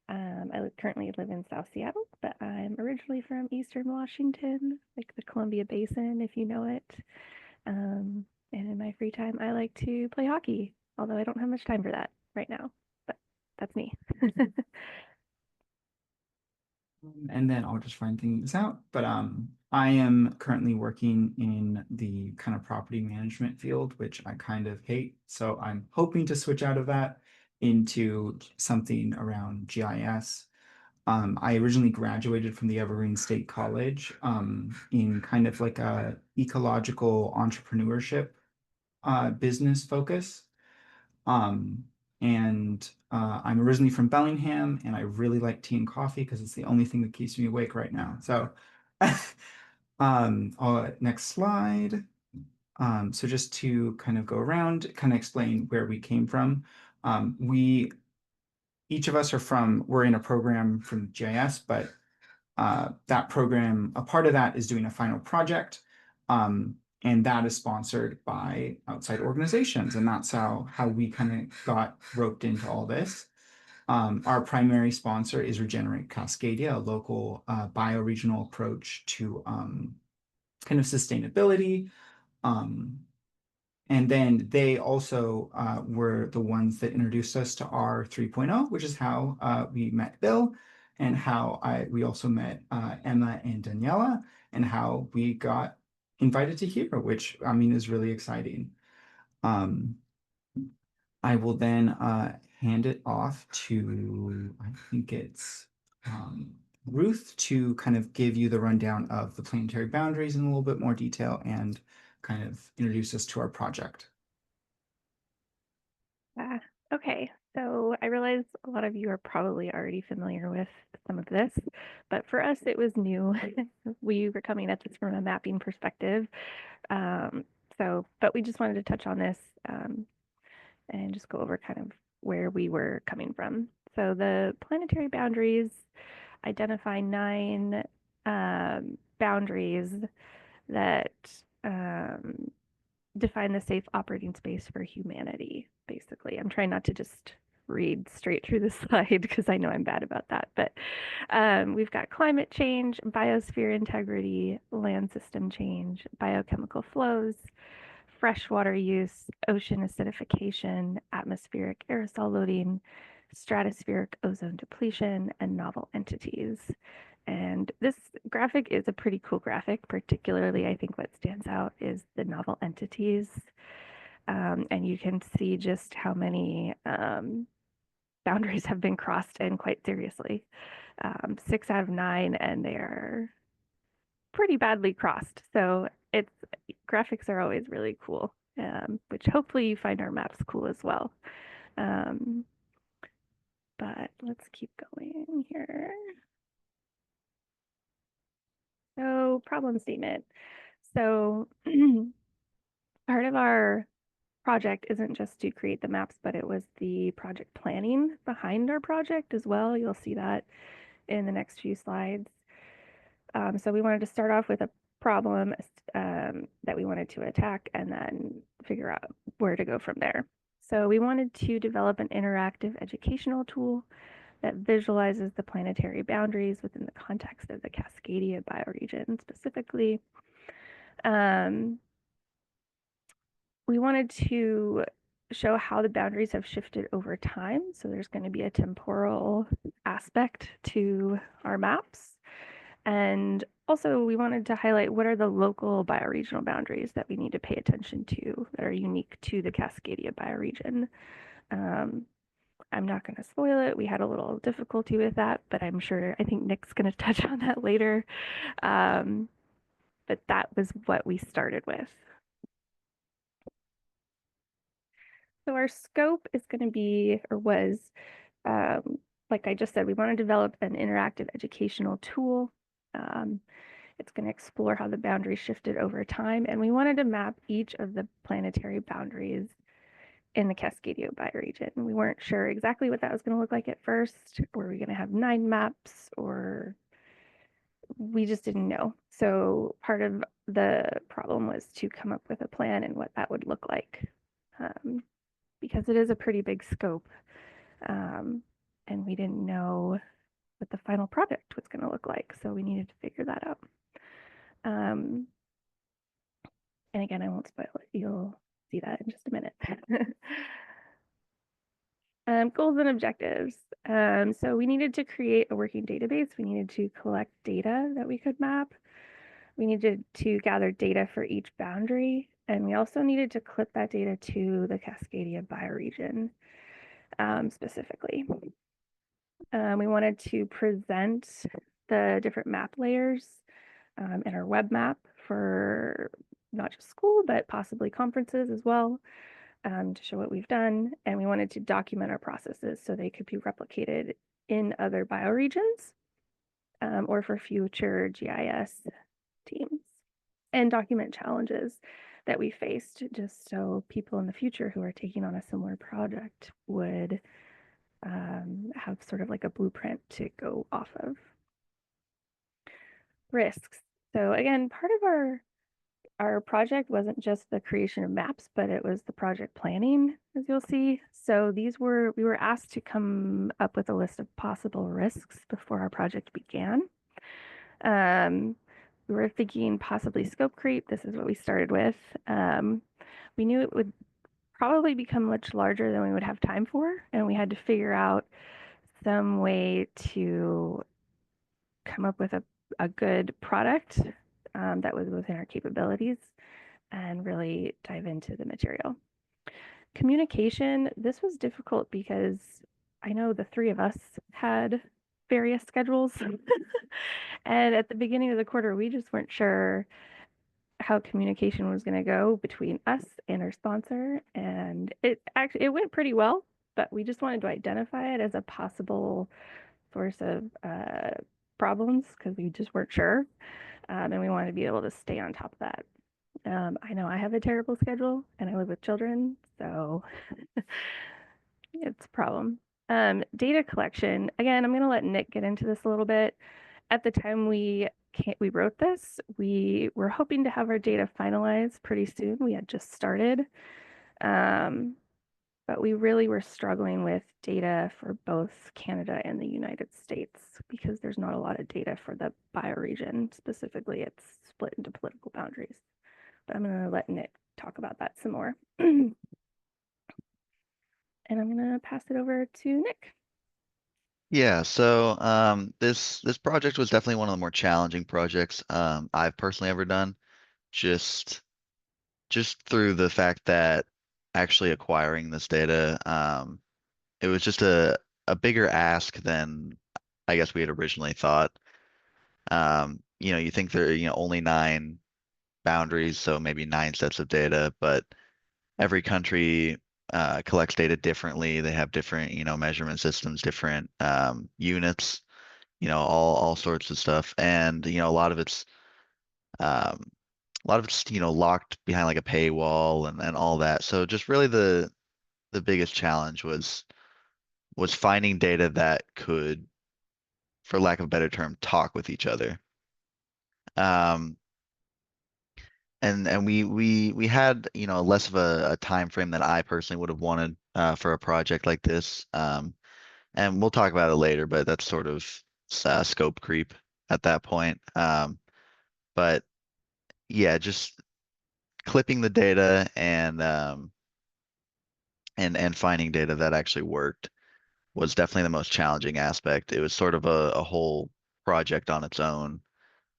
I currently live in South Seattle, but I'm originally from Eastern Washington, like the Columbia Basin, if you know it. And in my free time, I like to play hockey, although I don't have much time for that right now, but that's me. And then I'll just find things out. But I am currently working in the kind of property management field, which I kind of hate. So I'm hoping to switch out of that into something around GIS. I originally graduated from the Evergreen State College in kind of like a ecological entrepreneurship business focus. And I'm originally from Bellingham, and I really like tea and coffee because it's the only thing that keeps me awake right now. So next slide. So just to kind of go around, kind of explain where we came from. Each of us we're in a program from GIS, but that program, a part of that is doing a final project. And that is sponsored by outside organizations. And that's how we kind of got roped into all this. Our primary sponsor is Regenerate Cascadia, a local bioregional approach to kind of sustainability. And then they also were the ones that introduced us to R 3.0, which is how we met Bill, and how we also met Emma and Daniela, and how we got invited to here, which I mean is really exciting. I will then hand it off to, I think it's Ruth, to kind of give you the rundown of the planetary boundaries in a little bit more detail and kind of introduce us to our project. Okay, so I realize a lot of you are probably already familiar with some of this, but for us it was new. We were coming at this from a mapping perspective. But we just wanted to touch on this and just go over kind of where we were coming from. So the planetary boundaries identify 9 boundaries that define the safe operating space for humanity, basically. I'm trying not to just read straight through the slide because I know I'm bad about that. But we've got climate change, biosphere integrity, land system change, biochemical flows, freshwater use, ocean acidification, atmospheric aerosol loading, stratospheric ozone depletion, and novel entities. And this graphic is a pretty cool graphic. Particularly, I think what stands out is the novel entities. And you can see just how many boundaries have been crossed, and quite seriously. 6 out of 9, and they are pretty badly crossed. So graphics are always really cool, which hopefully you find our maps cool as well. But let's keep going here. So problem statement. So part of our project isn't just to create the maps, but it was the project planning behind our project as well. You'll see that in the next few slides. So we wanted to start off with a problem that we wanted to attack and then figure out where to go from there. So we wanted to develop an interactive educational tool that visualizes the planetary boundaries within the context of the Cascadia bioregion specifically. We wanted to show how the boundaries have shifted over time. So there's going to be a temporal aspect to our maps. And also we wanted to highlight what are the local bioregional boundaries that we need to pay attention to that are unique to the Cascadia bioregion. I'm not going to spoil it. We had a little difficulty with that, but I think Nick's going to touch on that later. But that was what we started with. So our scope is going to be, or was, like I just said, we want to develop an interactive educational tool. It's going to explore how the boundaries shifted over time, and we wanted to map each of the planetary boundaries in the Cascadia bioregion. We weren't sure exactly what that was going to look like at first. Were we going to have 9 maps, or we just didn't know. So part of the problem was to come up with a plan and what that would look like, because it is a pretty big scope, and we didn't know what the final product was going to look like. So we needed to figure that out. And again, I won't spoil it. You'll see that in just a minute. Goals and objectives. So we needed to create a working database. We needed to collect data that we could map. We needed to gather data for each boundary. And we also needed to clip that data to the Cascadia bioregion specifically. We wanted to present the different map layers in our web map for not just school, but possibly conferences as well. to show what we've done, and we wanted to document our processes so they could be replicated in other bioregions or for future GIS teams, and document challenges that we faced, just so people in the future who are taking on a similar project would have sort of like a blueprint to go off of. Risks. So again, part of our project wasn't just the creation of maps, but it was the project planning, as you'll see. So we were asked to come up with a list of possible risks before our project began. We were thinking possibly scope creep. This is what we started with. We knew it would probably become much larger than we would have time for, and we had to figure out some way to come up with a good product that was within our capabilities and really dive into the material. Communication, this was difficult because I know the three of us had various schedules. And at the beginning of the quarter, we just weren't sure how communication was going to go between us and our sponsor. And it went pretty well, but we just wanted to identify it as a possible source of problems because we just weren't sure. And we wanted to be able to stay on top of that. I know I have a terrible schedule and I live with children, so it's a problem. Data collection, again, I'm going to let Nick get into this a little bit. At the time we wrote this, we were hoping to have our data finalized pretty soon. We had just started, but we really were struggling with data for both Canada and the United States because there's not a lot of data for the bioregion. Specifically, it's split into political boundaries. But I'm going to let Nick talk about that some more. And I'm going to pass it over to Nick. Yeah, so this project was definitely one of the more challenging projects I've personally ever done, just through the fact that actually acquiring this data, it was just a bigger ask than I guess we had originally thought. You think there are, only 9 boundaries, so maybe 9 sets of data, but every country collects data differently. They have different, measurement systems, different units, all sorts of stuff. And, um, a lot of it's, locked behind like a paywall and all that. So just really the biggest challenge was finding data that could, for lack of a better term, talk with each other. Um, and we had, less of a time frame than I personally would have wanted for a project like this. And we'll talk about it later, but that's sort of scope creep at that point. But yeah, just clipping the data and finding data that actually worked was definitely the most challenging aspect. It was sort of a whole project on its own,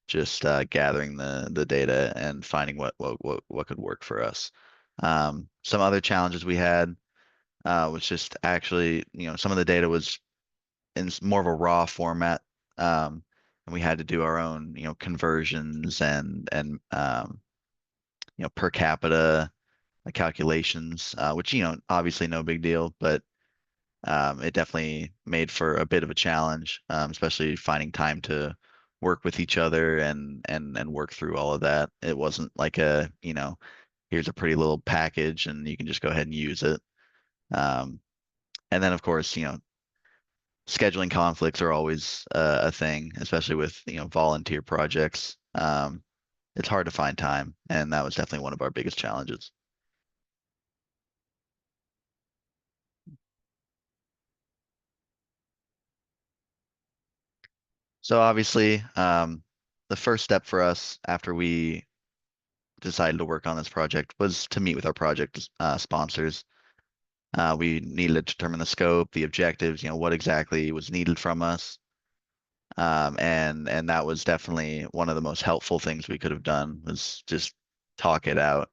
just gathering the data and finding what could work for us. Some other challenges we had was just actually, some of the data was in more of a raw format, and we had to do our own, conversions and per capita calculations, which obviously no big deal, but it definitely made for a bit of a challenge, especially finding time to work with each other and work through all of that. It wasn't like here's a pretty little package and you can just go ahead and use it. And then of course, scheduling conflicts are always a thing, especially with, volunteer projects. It's hard to find time, and that was definitely one of our biggest challenges. So obviously, the first step for us after we decided to work on this project was to meet with our project sponsors. We needed to determine the scope, the objectives, what exactly was needed from us. And that was definitely one of the most helpful things we could have done was just talk it out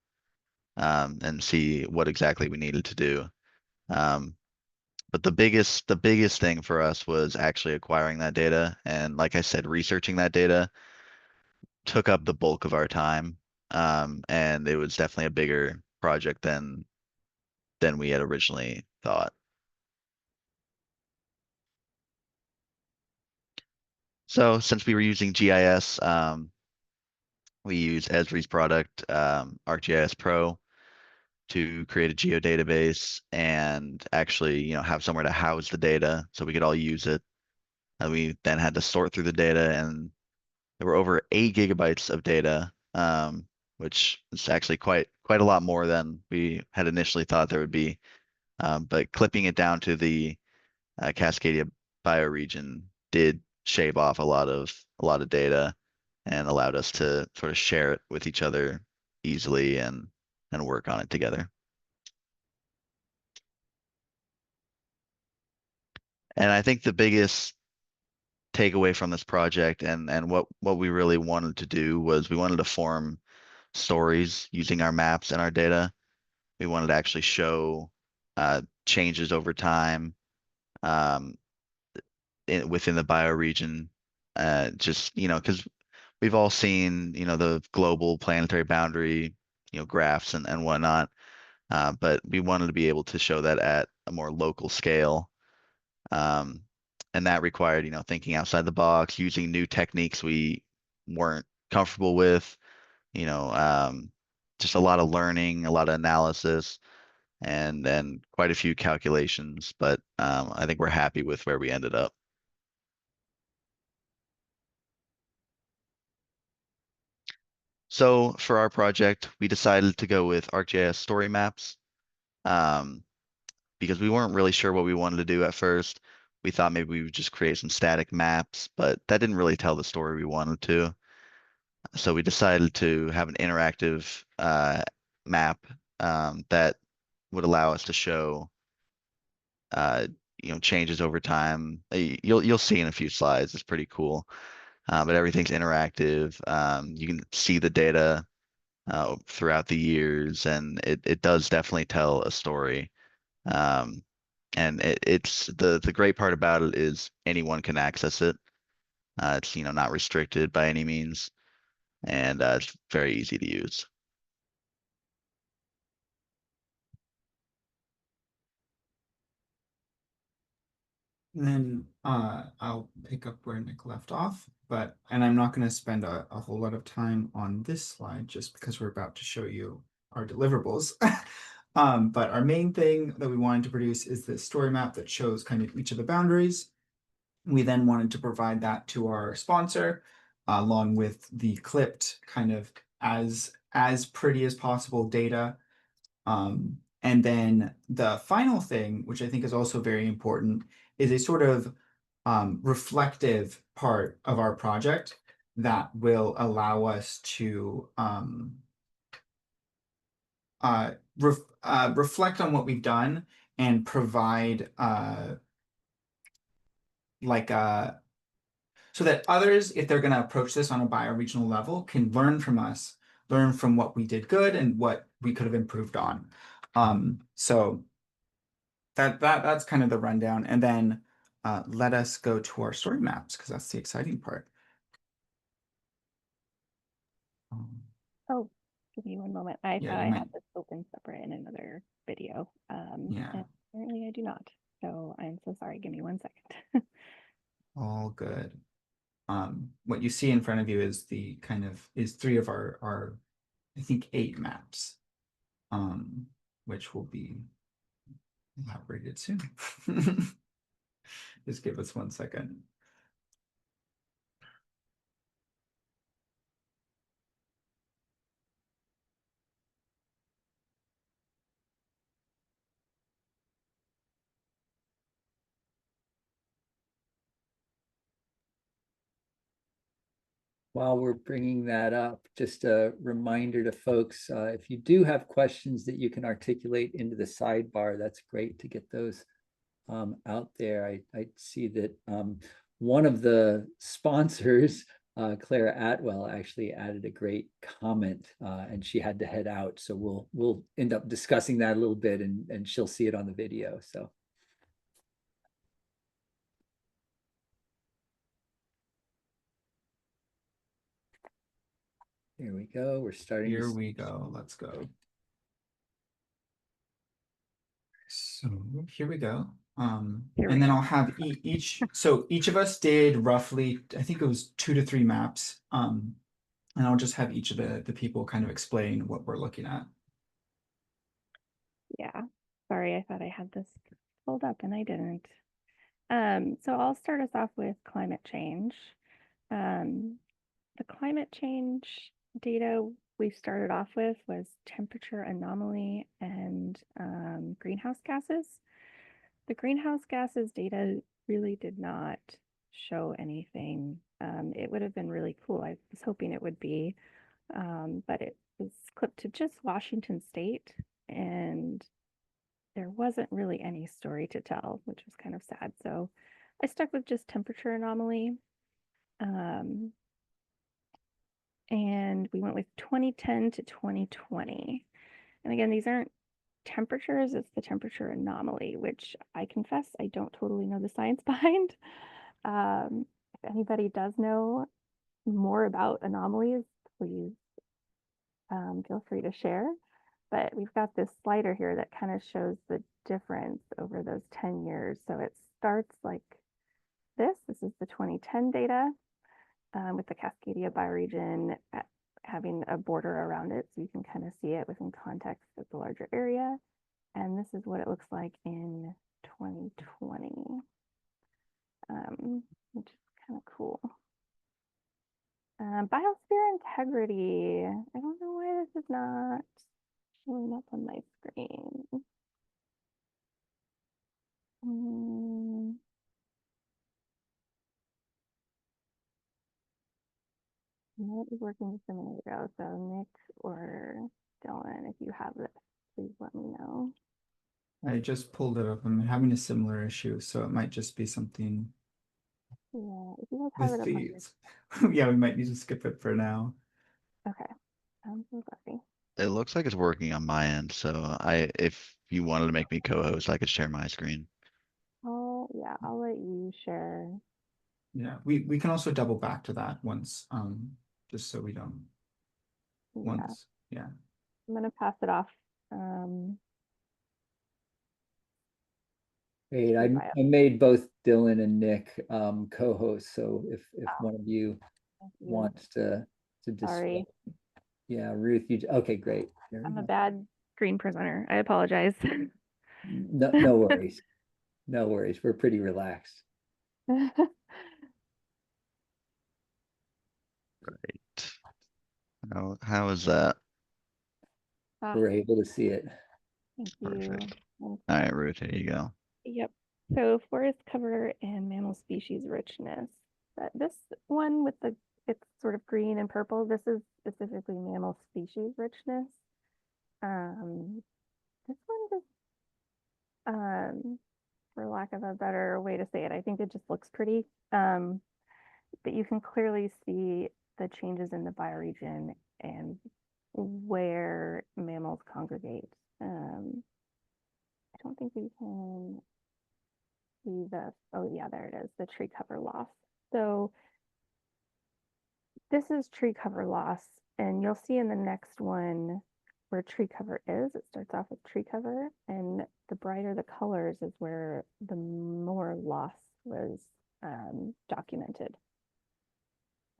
and see what exactly we needed to do. But the biggest thing for us was actually acquiring that data. And like I said, researching that data took up the bulk of our time. And it was definitely a bigger project than than we had originally thought. So since we were using GIS, we use Esri's product, ArcGIS Pro, to create a geodatabase and actually, have somewhere to house the data so we could all use it. And we then had to sort through the data, and there were over 8 GB of data, which is actually quite a lot more than we had initially thought there would be. But clipping it down to the Cascadia bioregion did shave off a lot of data and allowed us to sort of share it with each other easily and work on it together. And I think the biggest takeaway from this project and what we really wanted to do was we wanted to form stories using our maps and our data. We wanted to actually show changes over time um, within the bioregion. Just, because we've all seen, the global planetary boundary, graphs and whatnot. But we wanted to be able to show that at a more local scale. Um, and that required, thinking outside the box, using new techniques we weren't comfortable with, you know, um, just a lot of learning, a lot of analysis, and then quite a few calculations. But I think we're happy with where we ended up. So for our project, we decided to go with ArcGIS story maps um, because we weren't really sure what we wanted to do at first. We thought maybe we would just create some static maps, but that didn't really tell the story we wanted to. So we decided to have an interactive map that would allow us to show uh, changes over time. You'll see in a few slides. It's pretty cool. But everything's interactive. You can see the data throughout the years, and it does definitely tell a story. Um, and it's the great part about it is anyone can access it. It's not restricted by any means, and it's very easy to use. And then I'll pick up where Nick left off, and I'm not going to spend a whole lot of time on this slide just because we're about to show you our deliverables. But our main thing that we wanted to produce is this story map that shows kind of each of the boundaries. We then wanted to provide that to our sponsor, along with the clipped kind of as pretty as possible data. And then the final thing, which I think is also very important, is a sort of reflective part of our project that will allow us to reflect on what we've done and provide so that others, if they're going to approach this on a bioregional level, can learn from us, learn from what we did good and what we could have improved on. So that's kind of the rundown. And then let us go to our story maps because that's the exciting part. Oh, give me one moment. I Yeah, thought you I had might. this open separate in another video. Yeah. And apparently I do not. So I'm so sorry. Give me 1 second. All good. What you see in front of you is is 3 of our I think 8 maps, which will be elaborated soon. Just give us 1 second. While we're bringing that up, just a reminder to folks, if you do have questions that you can articulate into the sidebar, that's great to get those out there. I see that one of the sponsors, Clara Atwell, actually added a great comment, and she had to head out. So we'll end up discussing that a little bit, and she'll see it on the video. So. Here we go. We're starting. Here we go. Let's go. So here we go. Here And we then go. I'll have each of us did roughly, I think it was 2 to 3 maps. And I'll just have each of the people kind of explain what we're looking at. Yeah, sorry, I thought I had this pulled up and I didn't. So I'll start us off with climate change. The climate change data we started off with was temperature anomaly and greenhouse gases. The greenhouse gases data really did not show anything. It would have been really cool. I was hoping it would be, but it was clipped to just Washington State, and there wasn't really any story to tell, which was kind of sad. So I stuck with just temperature anomaly. And we went with 2010 to 2020. And again, these aren't temperatures, it's the temperature anomaly, which I confess I don't totally know the science behind. If anybody does know more about anomalies, please feel free to share. But we've got this slider here that kind of shows the difference over those 10 years. So it starts like this. This is the 2010 data with the Cascadia bioregion having a border around it. So you can kind of see it within context of the larger area. And this is what it looks like in 2020, which is kind of cool. Biosphere integrity. I don't know why this is not showing up on my screen. Might be working just a minute ago. So Nick or Dylan, if you have this, please let me know. I just pulled it up. I'm having a similar issue, so it might just be something Yeah, if you guys have with it up on your... these. Yeah, we might need to skip it for now. Okay, I'm so sorry. It looks like it's working on my end, so if you wanted to make me co-host, I could share my screen. Oh, yeah, I'll let you share. Yeah, we can also double back to that once, just so we don't Yeah, yeah. I'm gonna pass it off. Great. I Bio. made both Dylan and Nick co-hosts. So if one of you Thank you. wants to Sorry, display. Yeah, Ruth, okay, great. There we I'm a go. bad screen presenter. I apologize. No worries. No worries. We're pretty relaxed. Great. How is that? We're able to see it. Thank you. Perfect. All right, Ruth, here you go. Yep. So forest cover and mammal species richness. This one with it's sort of green and purple. This is specifically mammal species richness. This one just, for lack of a better way to say it, I think it just looks pretty. But you can clearly see the changes in the bioregion and where mammals congregate. I don't think we can see oh yeah, there it is, the tree cover loss. So this is tree cover loss, and you'll see in the next one where tree cover is. It starts off with tree cover, and the brighter the colors is where the more loss was documented.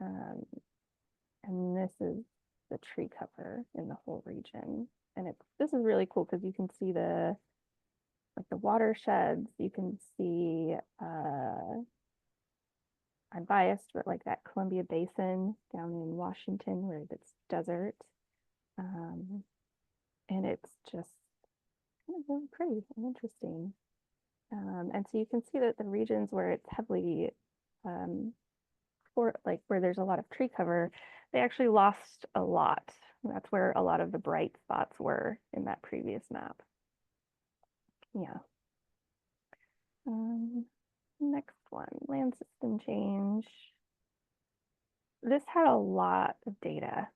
And this is the tree cover in the whole region. And this is really cool because you can see the watersheds, you can see I'm biased, but like that Columbia Basin down in Washington where it's desert. And it's just kind of really pretty and interesting. And so you can see that the regions where it's heavily where there's a lot of tree cover, they actually lost a lot. That's where a lot of the bright spots were in that previous map. Yeah. Next one, land system change. This had a lot of data.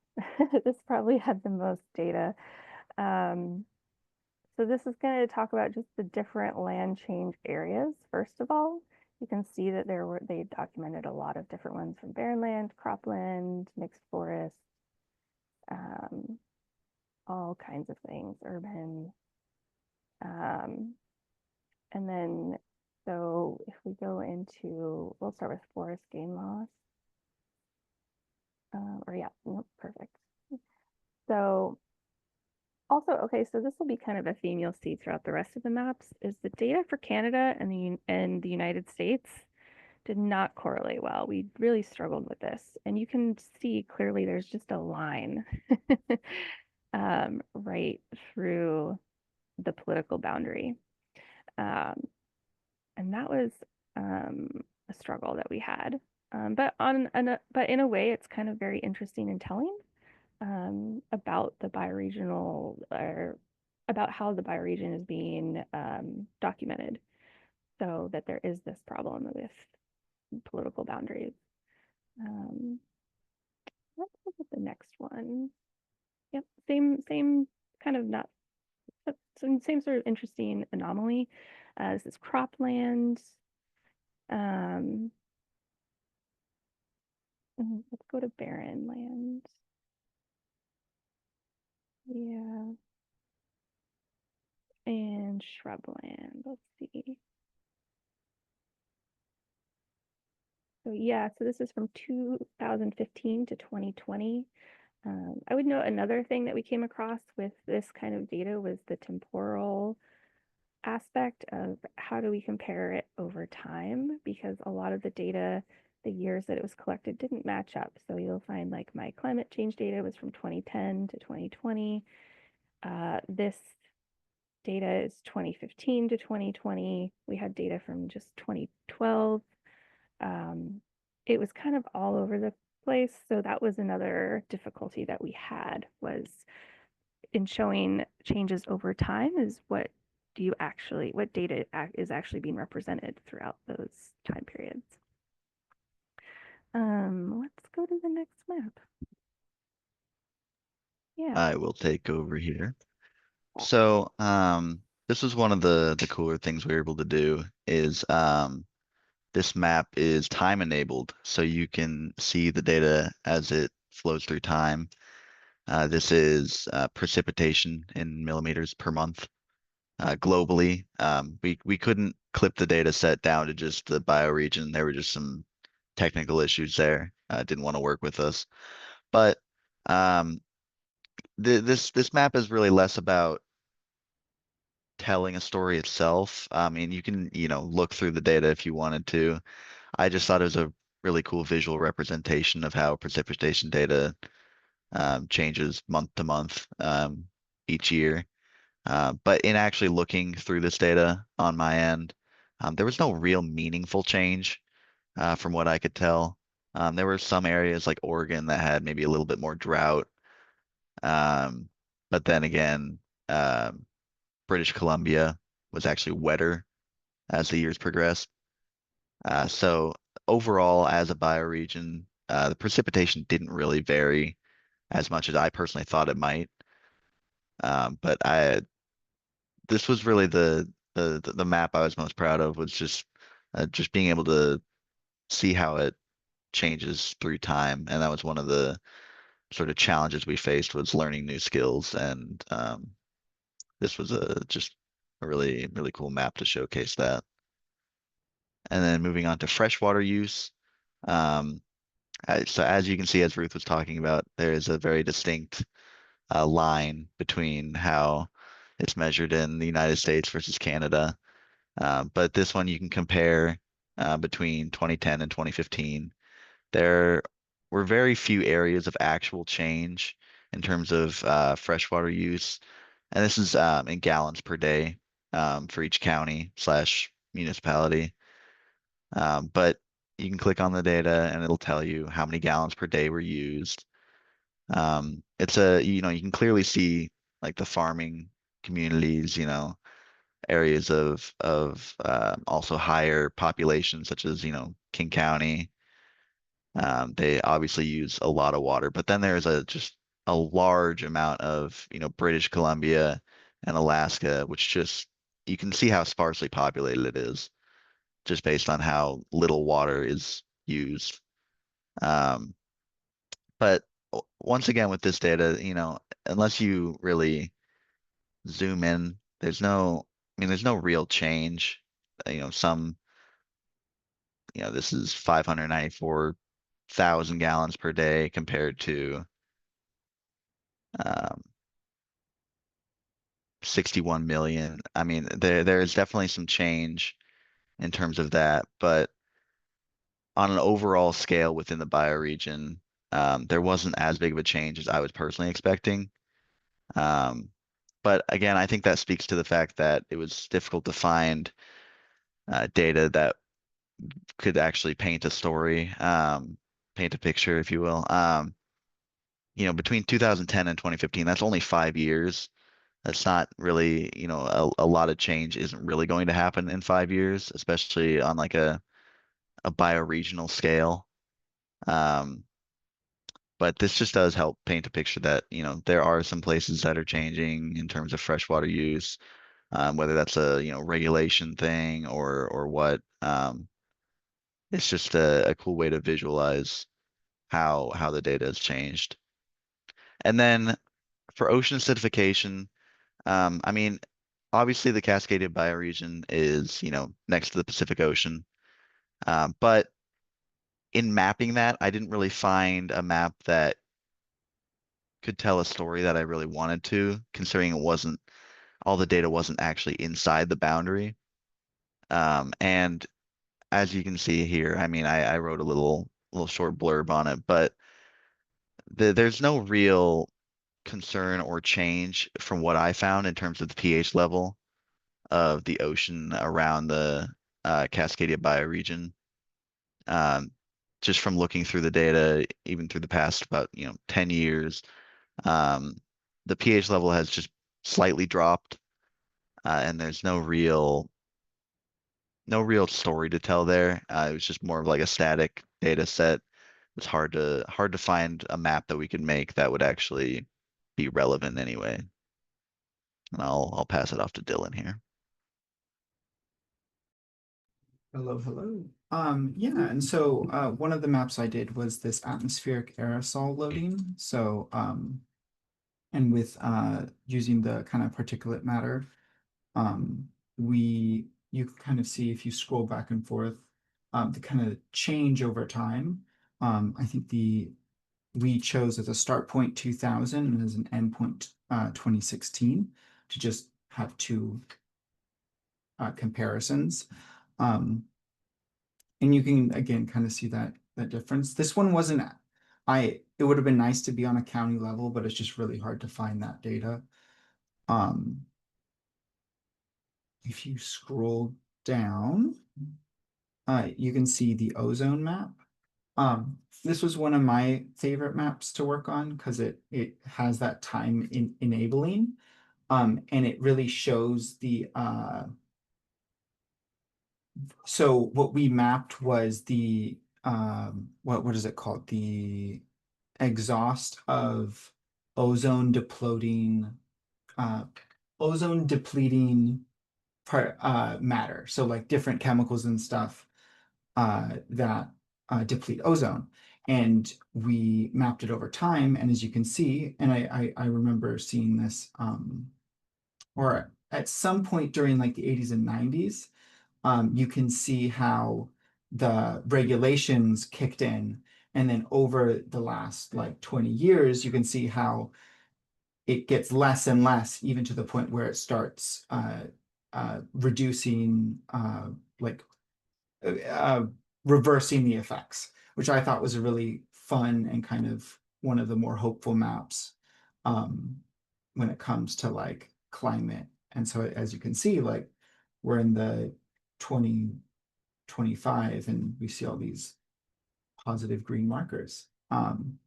This probably had the most data. So this is going to talk about just the different land change areas. First of all, you can see that they documented a lot of different ones from barren land, cropland, mixed forest, all kinds of things, urban. And then, so if we go into, we'll start with forest gain loss. Nope, perfect. So also, okay, so this will be kind of a theme you'll see throughout the rest of the maps, is the data for Canada and the United States did not correlate well. We really struggled with this. And you can see clearly there's just a line right through the political boundary. And that was a struggle that we had. But in a way, it's kind of very interesting and telling about the bioregional, or about how the bioregion is being documented, so that there is this problem with political boundaries. Let's look at the next one. Yep, same kind of not same sort of interesting anomaly. This is cropland. Let's go to barren land. Yeah. And shrubland. Let's see. So yeah, so this is from 2015 to 2020. I would note another thing that we came across with this kind of data was the temporal aspect of how do we compare it over time, because a lot of the data, the years that it was collected didn't match up. So you'll find like my climate change data was from 2010 to 2020. This data is 2015 to 2020. We had data from just 2012. It was kind of all over the place. So that was another difficulty that we had, was in showing changes over time, is what data is actually being represented throughout those time periods. Let's go to the next map. Yeah. I will take over here. So this was one of the cooler things we were able to do, is this map is time enabled, so you can see the data as it flows through time. This is precipitation in millimeters per month globally. We couldn't clip the data set down to just the bioregion. There were just some technical issues there. Didn't want to work with us. But this map is really less about telling a story itself. I mean, you can, look through the data if you wanted to. I just thought it was a really cool visual representation of how precipitation data changes month to month each year. But in actually looking through this data on my end, there was no real meaningful change from what I could tell. There were some areas like Oregon that had maybe a little bit more drought. But then again, British Columbia was actually wetter as the years progressed. So overall, as a bioregion, the precipitation didn't really vary as much as I personally thought it might. But this was really the map I was most proud of, was just being able to see how it changes through time, and that was one of the sort of challenges we faced, was learning new skills, and this was just a really cool map to showcase that. And then moving on to freshwater use. So as you can see, as Ruth was talking about, there is a very distinct line between how it's measured in the United States versus Canada. But this one you can compare between 2010 and 2015. There were very few areas of actual change in terms of freshwater use. And this is in gallons per day for each county / municipality. But you can click on the data and it'll tell you how many gallons per day were used. You can clearly see like the farming communities, areas of also higher populations, such as, King County. They obviously use a lot of water, but then there's just a large amount of, British Columbia and Alaska, which just, you can see how sparsely populated it is, just based on how little water is used. But once again, with this data, unless you really zoom in, there's no mean, there's no real change. Some, this is 594,000 gallons per day compared to 61 million. I mean, there's definitely some change in terms of that, but on an overall scale within the bioregion, there wasn't as big of a change as I was personally expecting. But again, I think that speaks to the fact that it was difficult to find data that could actually paint a story, paint a picture, if you will. Between 2010 and 2015, that's only 5 years. That's not really, a lot of change isn't really going to happen in 5 years, especially on like a bioregional scale. But this just does help paint a picture that, there are some places that are changing in terms of freshwater use, whether that's a, regulation thing or what. It's just a cool way to visualize how the data has changed. And then for ocean acidification, I mean, obviously the Cascadia bioregion is, next to the Pacific Ocean. But in mapping that, I didn't really find a map that could tell a story that I really wanted to, considering all the data wasn't actually inside the boundary. And as you can see here, I mean, I wrote a little short blurb on it, but there's no real concern or change from what I found in terms of the pH level of the ocean around the Cascadia bioregion. Just from looking through the data, even through the past about 10 years, the pH level has just slightly dropped, and there's no real story to tell there. It was just more of like a static data set. It's hard to find a map that we could make that would actually be relevant anyway. And I'll pass it off to Dylan here. Hello, hello. Yeah, and so one of the maps I did was this atmospheric aerosol loading. So and with using the kind of particulate matter, you can kind of see if you scroll back and forth, the kind of change over time. I think we chose as a start point 2000 and as an end point 2016 to just have two comparisons. And you can again kind of see that difference. This one wasn't, it would have been nice to be on a county level, but it's just really hard to find that data. If you scroll down, you can see the ozone map. This was one of my favorite maps to work on because it has that time enabling, and it really shows the so what we mapped was the what is it called? The exhaust of ozone depleting matter. So like different chemicals and stuff that deplete ozone. And we mapped it over time. And as you can see, and I remember seeing this, or at some point during like the 80s and 90s, you can see how the regulations kicked in. And then over the last like 20 years, you can see how it gets less and less, even to the point where it starts reducing, reversing the effects, which I thought was a really fun and kind of one of the more hopeful maps when it comes to like climate. And so as you can see, like we're in the 2025 and we see all these positive green markers. And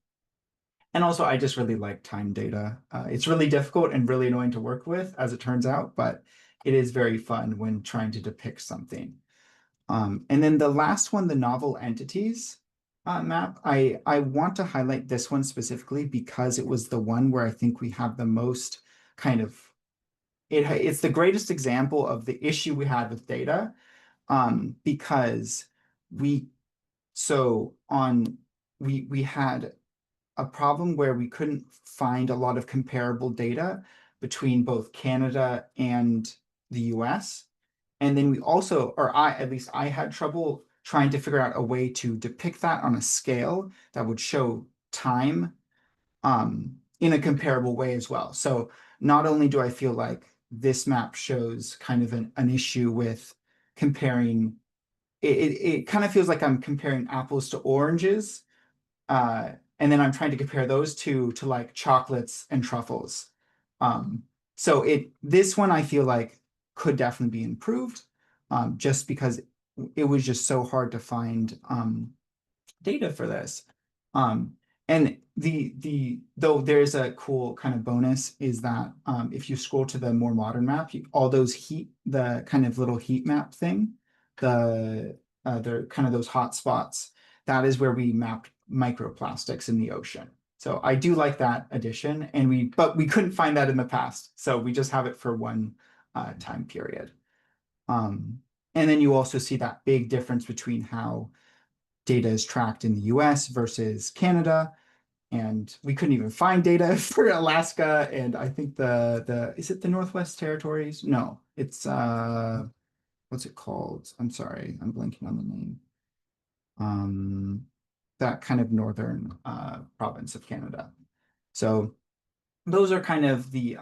also I just really like time data. It's really difficult and really annoying to work with, as it turns out, but it is very fun when trying to depict something. And then the last one, the novel entities map, I want to highlight this one specifically because it was the one where I think we have the most kind of, it's the greatest example of the issue we had with data, because we had a problem where we couldn't find a lot of comparable data between both Canada and the US. And then we also, or at least I had trouble trying to figure out a way to depict that on a scale that would show time in a comparable way as well. So not only do I feel like this map shows kind of an issue with comparing, it kind of feels like I'm comparing apples to oranges. And then I'm trying to compare those two to like chocolates and truffles. So this one I feel like could definitely be improved, just because it was just so hard to find data for this. And though there's a cool kind of bonus is that if you scroll to the more modern map, all those the kind of little heat map thing, the kind of those hot spots, that is where we mapped microplastics in the ocean. So I do like that addition, but we couldn't find that in the past, so we just have it for one time period. And then you also see that big difference between how data is tracked in the US versus Canada. And we couldn't even find data for Alaska. And I think is it the Northwest Territories? No, it's what's it called? I'm sorry, I'm blanking on the name. That kind of northern province of Canada. So those are kind of the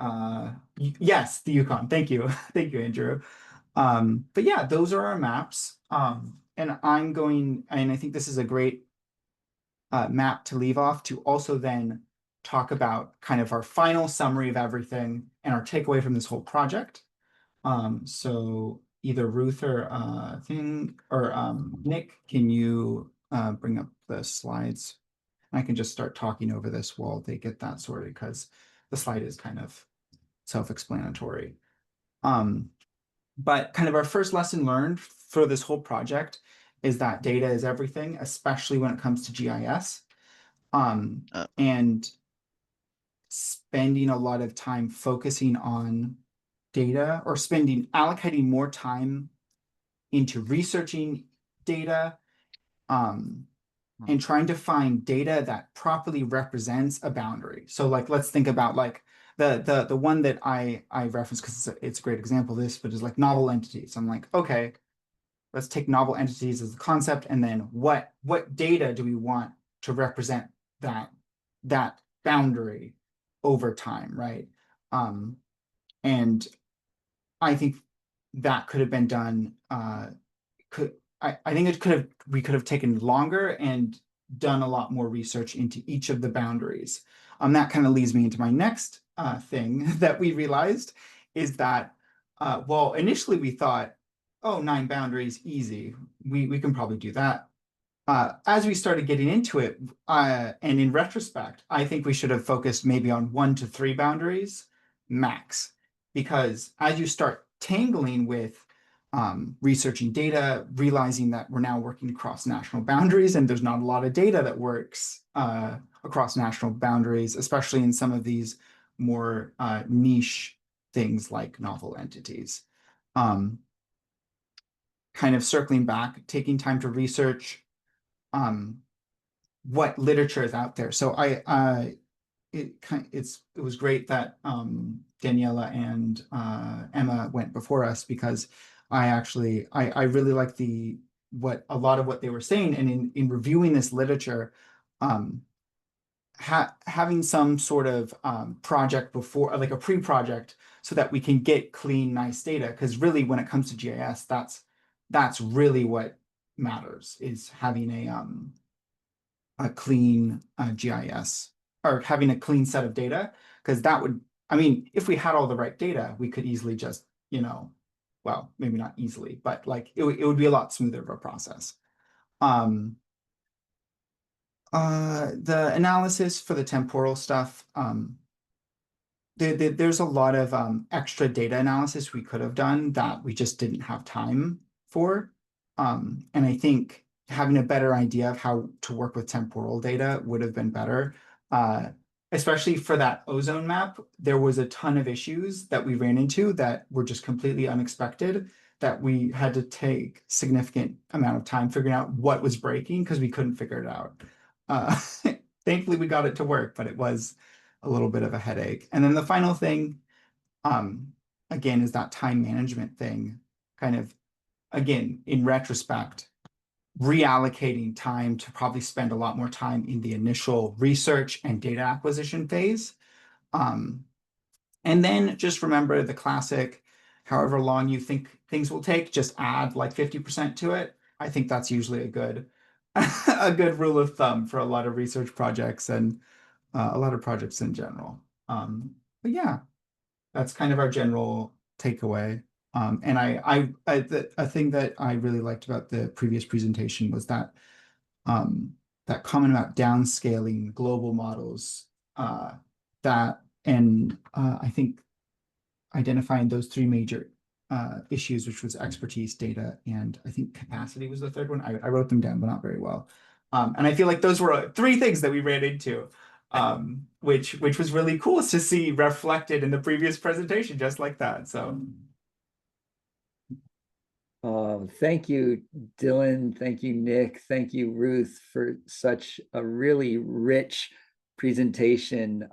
yes, the Yukon. Thank you. Thank you, Andrew. But yeah, those are our maps. And I think this is a great map to leave off to also then talk about kind of our final summary of everything and our takeaway from this whole project. So either Ruth or Nick, can you bring up the slides? I can just start talking over this while they get that sorted, because the slide is kind of self-explanatory. But kind of our first lesson learned for this whole project is that data is everything, especially when it comes to GIS. And spending a lot of time focusing on data, or allocating more time into researching data, and trying to find data that properly represents a boundary. So like, let's think about like the one that I referenced, because it's a great example of this, but is like novel entities. I'm like, okay, let's take novel entities as the concept, and then what data do we want to represent that boundary over time, right? And I think that could have been done. I think we could have taken longer and done a lot more research into each of the boundaries. That kind of leads me into my next thing that we realized is that, well, initially we thought, oh, 9 boundaries, easy. We can probably do that. As we started getting into it, and in retrospect, I think we should have focused maybe on 1 to 3 boundaries max, because as you start tangling with researching data, realizing that we're now working across national boundaries, and there's not a lot of data that works across national boundaries, especially in some of these more niche things like novel entities. Kind of circling back, taking time to research what literature is out there. So it was great that Daniela and Emma went before us, because I really like a lot of what they were saying, and in reviewing this literature, having some sort of project before, like a pre-project, so that we can get clean, nice data. Because really, when it comes to GIS, that's really what matters, is having a clean GIS, or having a clean set of data, because I mean, if we had all the right data, we could easily just, well, maybe not easily, but like it would be a lot smoother of a process. The analysis for the temporal stuff, there's a lot of extra data analysis we could have done that we just didn't have time for. And I think having a better idea of how to work with temporal data would have been better. Especially for that ozone map, there was a ton of issues that we ran into that were just completely unexpected, that we had to take significant amount of time figuring out what was breaking, because we couldn't figure it out. Thankfully, we got it to work, but it was a little bit of a headache. And then the final thing, again, is that time management thing, kind of, again, in retrospect, reallocating time to probably spend a lot more time in the initial research and data acquisition phase. And then just remember the classic, however long you think things will take, just add like 50% to it. I think that's usually a good a good rule of thumb for a lot of research projects and a lot of projects in general. But yeah, that's kind of our general takeaway. And a thing that I really liked about the previous presentation was that that comment about downscaling global models, I think identifying those three major issues, which was expertise, data, and I think capacity was the third one. I wrote them down, but not very well. And I feel like those were three things that we ran into, which was really cool to see reflected in the previous presentation, just like that. So. Thank you, Dylan. Thank you, Nick. Thank you, Ruth, for such a really rich presentation,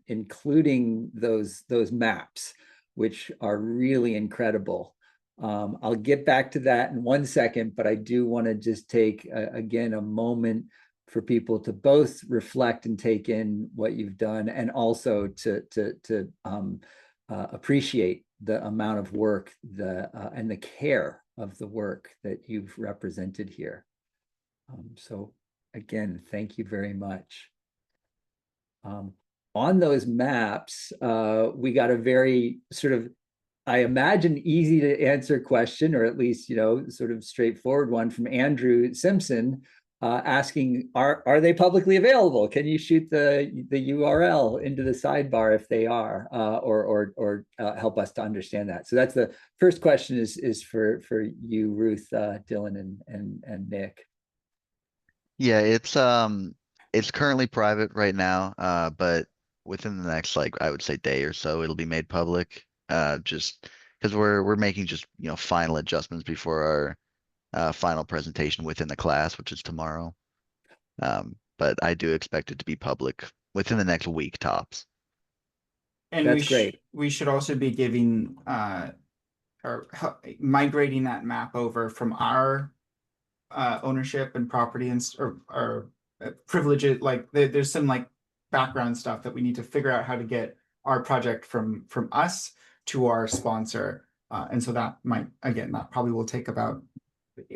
including those maps, which are really incredible. I'll get back to that in 1 second, but I do want to just take, again, a moment for people to both reflect and take in what you've done, and also to appreciate the amount of work and the care of the work that you've represented here. So again, thank you very much. On those maps, we got a very sort of, I imagine, easy to answer question, or at least, sort of straightforward one from Andrew Simpson, asking, are they publicly available? Can you shoot the URL into the sidebar if they are, or help us to understand that? So that's the first question, is for you, Ruth, Dylan, and Nick. Yeah, it's currently private right now, but within the next, like, I would say day or so, it'll be made public. Just because we're making just final adjustments before our final presentation within the class, which is tomorrow. But I do expect it to be public within the next week tops. And that's great. We should also be giving or migrating that map over from our ownership and property and or privileges. Like there's some like background stuff that we need to figure out how to get our project from us to our sponsor. And so that that probably will take about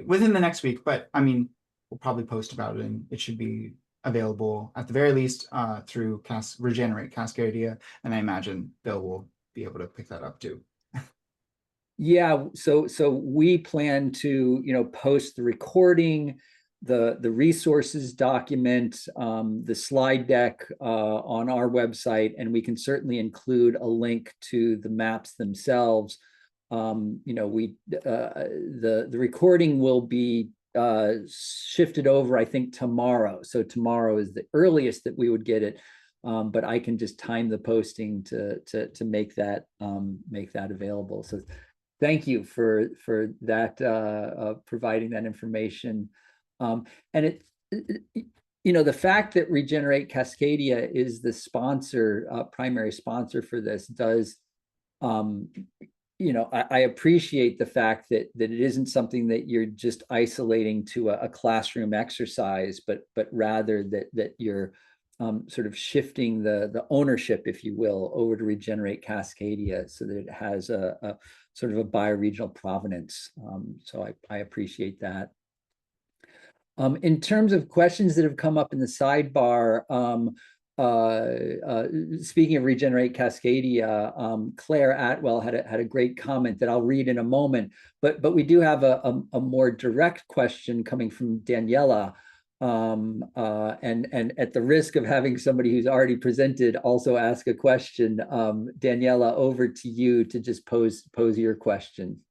within the next week, but I mean, we'll probably post about it, and it should be available at the very least through Regenerate Cascadia, and I imagine Bill will be able to pick that up too. Yeah, so we plan to post the recording, the resources document, the slide deck on our website, and we can certainly include a link to the maps themselves. The recording will be shifted over, I think, tomorrow. So tomorrow is the earliest that we would get it, but I can just time the posting to make that available. So thank you for that, providing that information. And the fact that Regenerate Cascadia is the sponsor, primary sponsor for this, does I appreciate the fact that it isn't something that you're just isolating to a classroom exercise, but rather that you're sort of shifting the ownership, if you will, over to Regenerate Cascadia, so that it has a sort of a bioregional provenance. So I appreciate that. In terms of questions that have come up in the sidebar, speaking of Regenerate Cascadia, Claire Atwell had a great comment that I'll read in a moment, but we do have a more direct question coming from Daniela, and at the risk of having somebody who's already presented also ask a question, Daniela, over to you to just pose your question.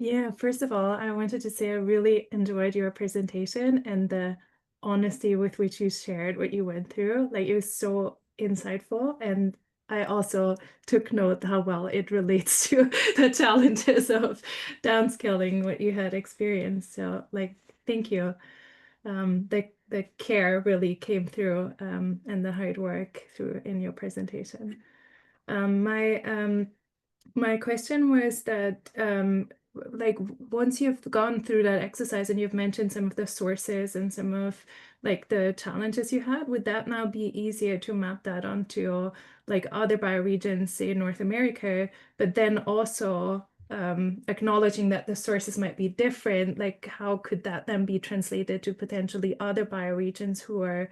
Yeah, first of all, I wanted to say I really enjoyed your presentation and the honesty with which you shared what you went through. Like, it was so insightful, and I also took note how well it relates to the challenges of downscaling what you had experienced. So, like, thank you. The care really came through, and the hard work through in your presentation. My question was that like once you've gone through that exercise and you've mentioned some of the sources and some of like the challenges you had, would that now be easier to map that onto like other bioregions, say in North America, but then also acknowledging that the sources might be different, like how could that then be translated to potentially other bioregions who are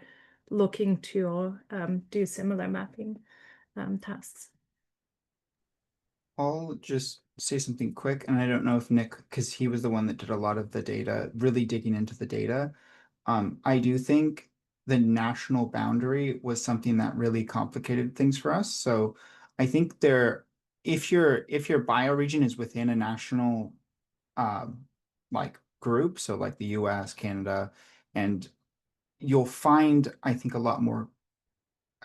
looking to do similar mapping tasks? I'll just say something quick, and I don't know if Nick, because he was the one that did a lot of the data, really digging into the data. I do think the national boundary was something that really complicated things for us. So I think if your bioregion is within a national like group, so like the US, Canada, and you'll find, I think, a lot more,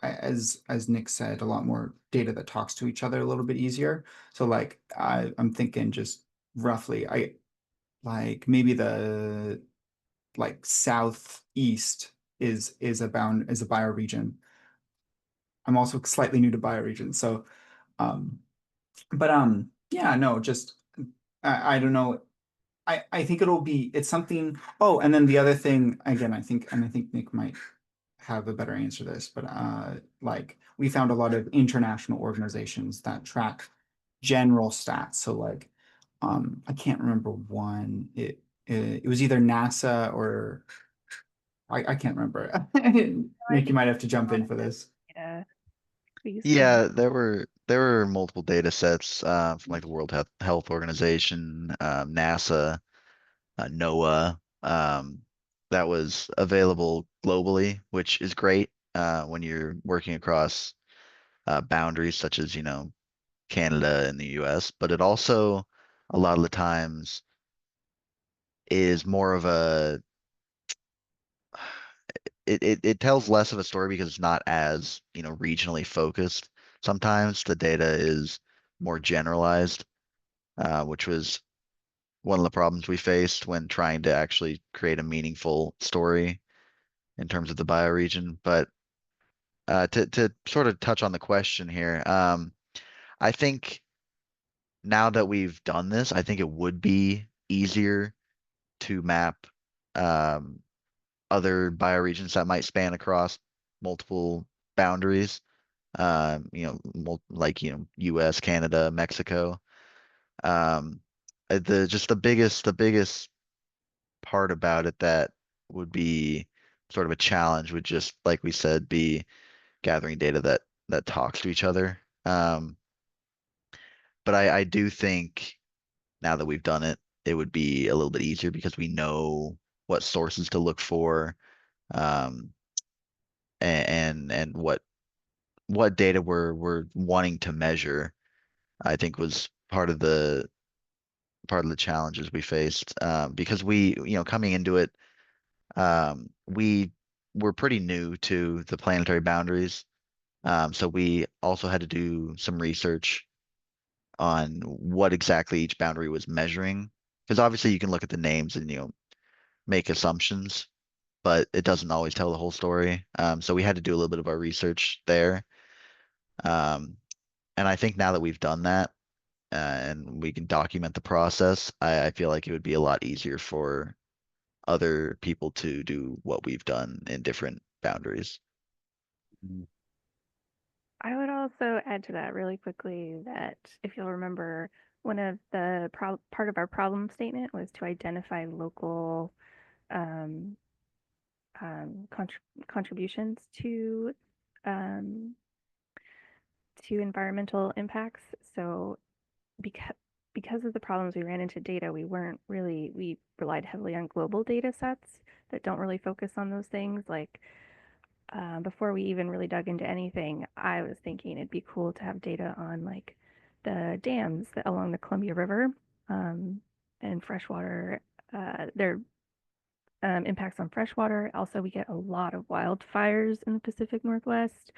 as Nick said, a lot more data that talks to each other a little bit easier. So like I'm thinking just roughly, I like maybe the like southeast is a bioregion. I'm also slightly new to bioregion, so but yeah, no, just I don't know. I think it's something. Oh, and then the other thing again, I think Nick might have a better answer to this, but like we found a lot of international organizations that track general stats. So like I can't remember one. It was either NASA or I can't remember. Nick, you might have to jump in for this. Yeah. Please. Yeah, there were multiple data sets from like the World Health Organization, NASA, NOAA, that was available globally, which is great when you're working across boundaries such as, Canada and the US. But it also, a lot of the times, is more of it tells less of a story because it's not as, regionally focused. Sometimes the data is more generalized, which was one of the problems we faced when trying to actually create a meaningful story in terms of the bioregion. But to sort of touch on the question here, I think now that we've done this, I think it would be easier to map um, other bioregions that might span across multiple boundaries. Like U.S., Canada, Mexico. Um, the biggest part about it that would be sort of a challenge would just, like we said, be gathering data that talks to each other. But I do think now that we've done it, it would be a little bit easier because we know what sources to look for, um, and what data we're wanting to measure. I think was part of the challenges we faced because we, coming into it, we were pretty new to the planetary boundaries. So we also had to do some research on what exactly each boundary was measuring. Because obviously you can look at the names and, make assumptions, but it doesn't always tell the whole story. So we had to do a little bit of our research there. Um, and I think now that we've done that, and we can document the process, I feel like it would be a lot easier for other people to do what we've done in different boundaries. I would also add to that really quickly that if you'll remember, one of the part of our problem statement was to identify local um, contributions um, to environmental impacts. So because of the problems we ran into data, we relied heavily on global data sets that don't really focus on those things. Like before we even really dug into anything, I was thinking it'd be cool to have data on like the dams along the Columbia River and freshwater, their impacts on freshwater. Also, we get a lot of wildfires in the Pacific Northwest.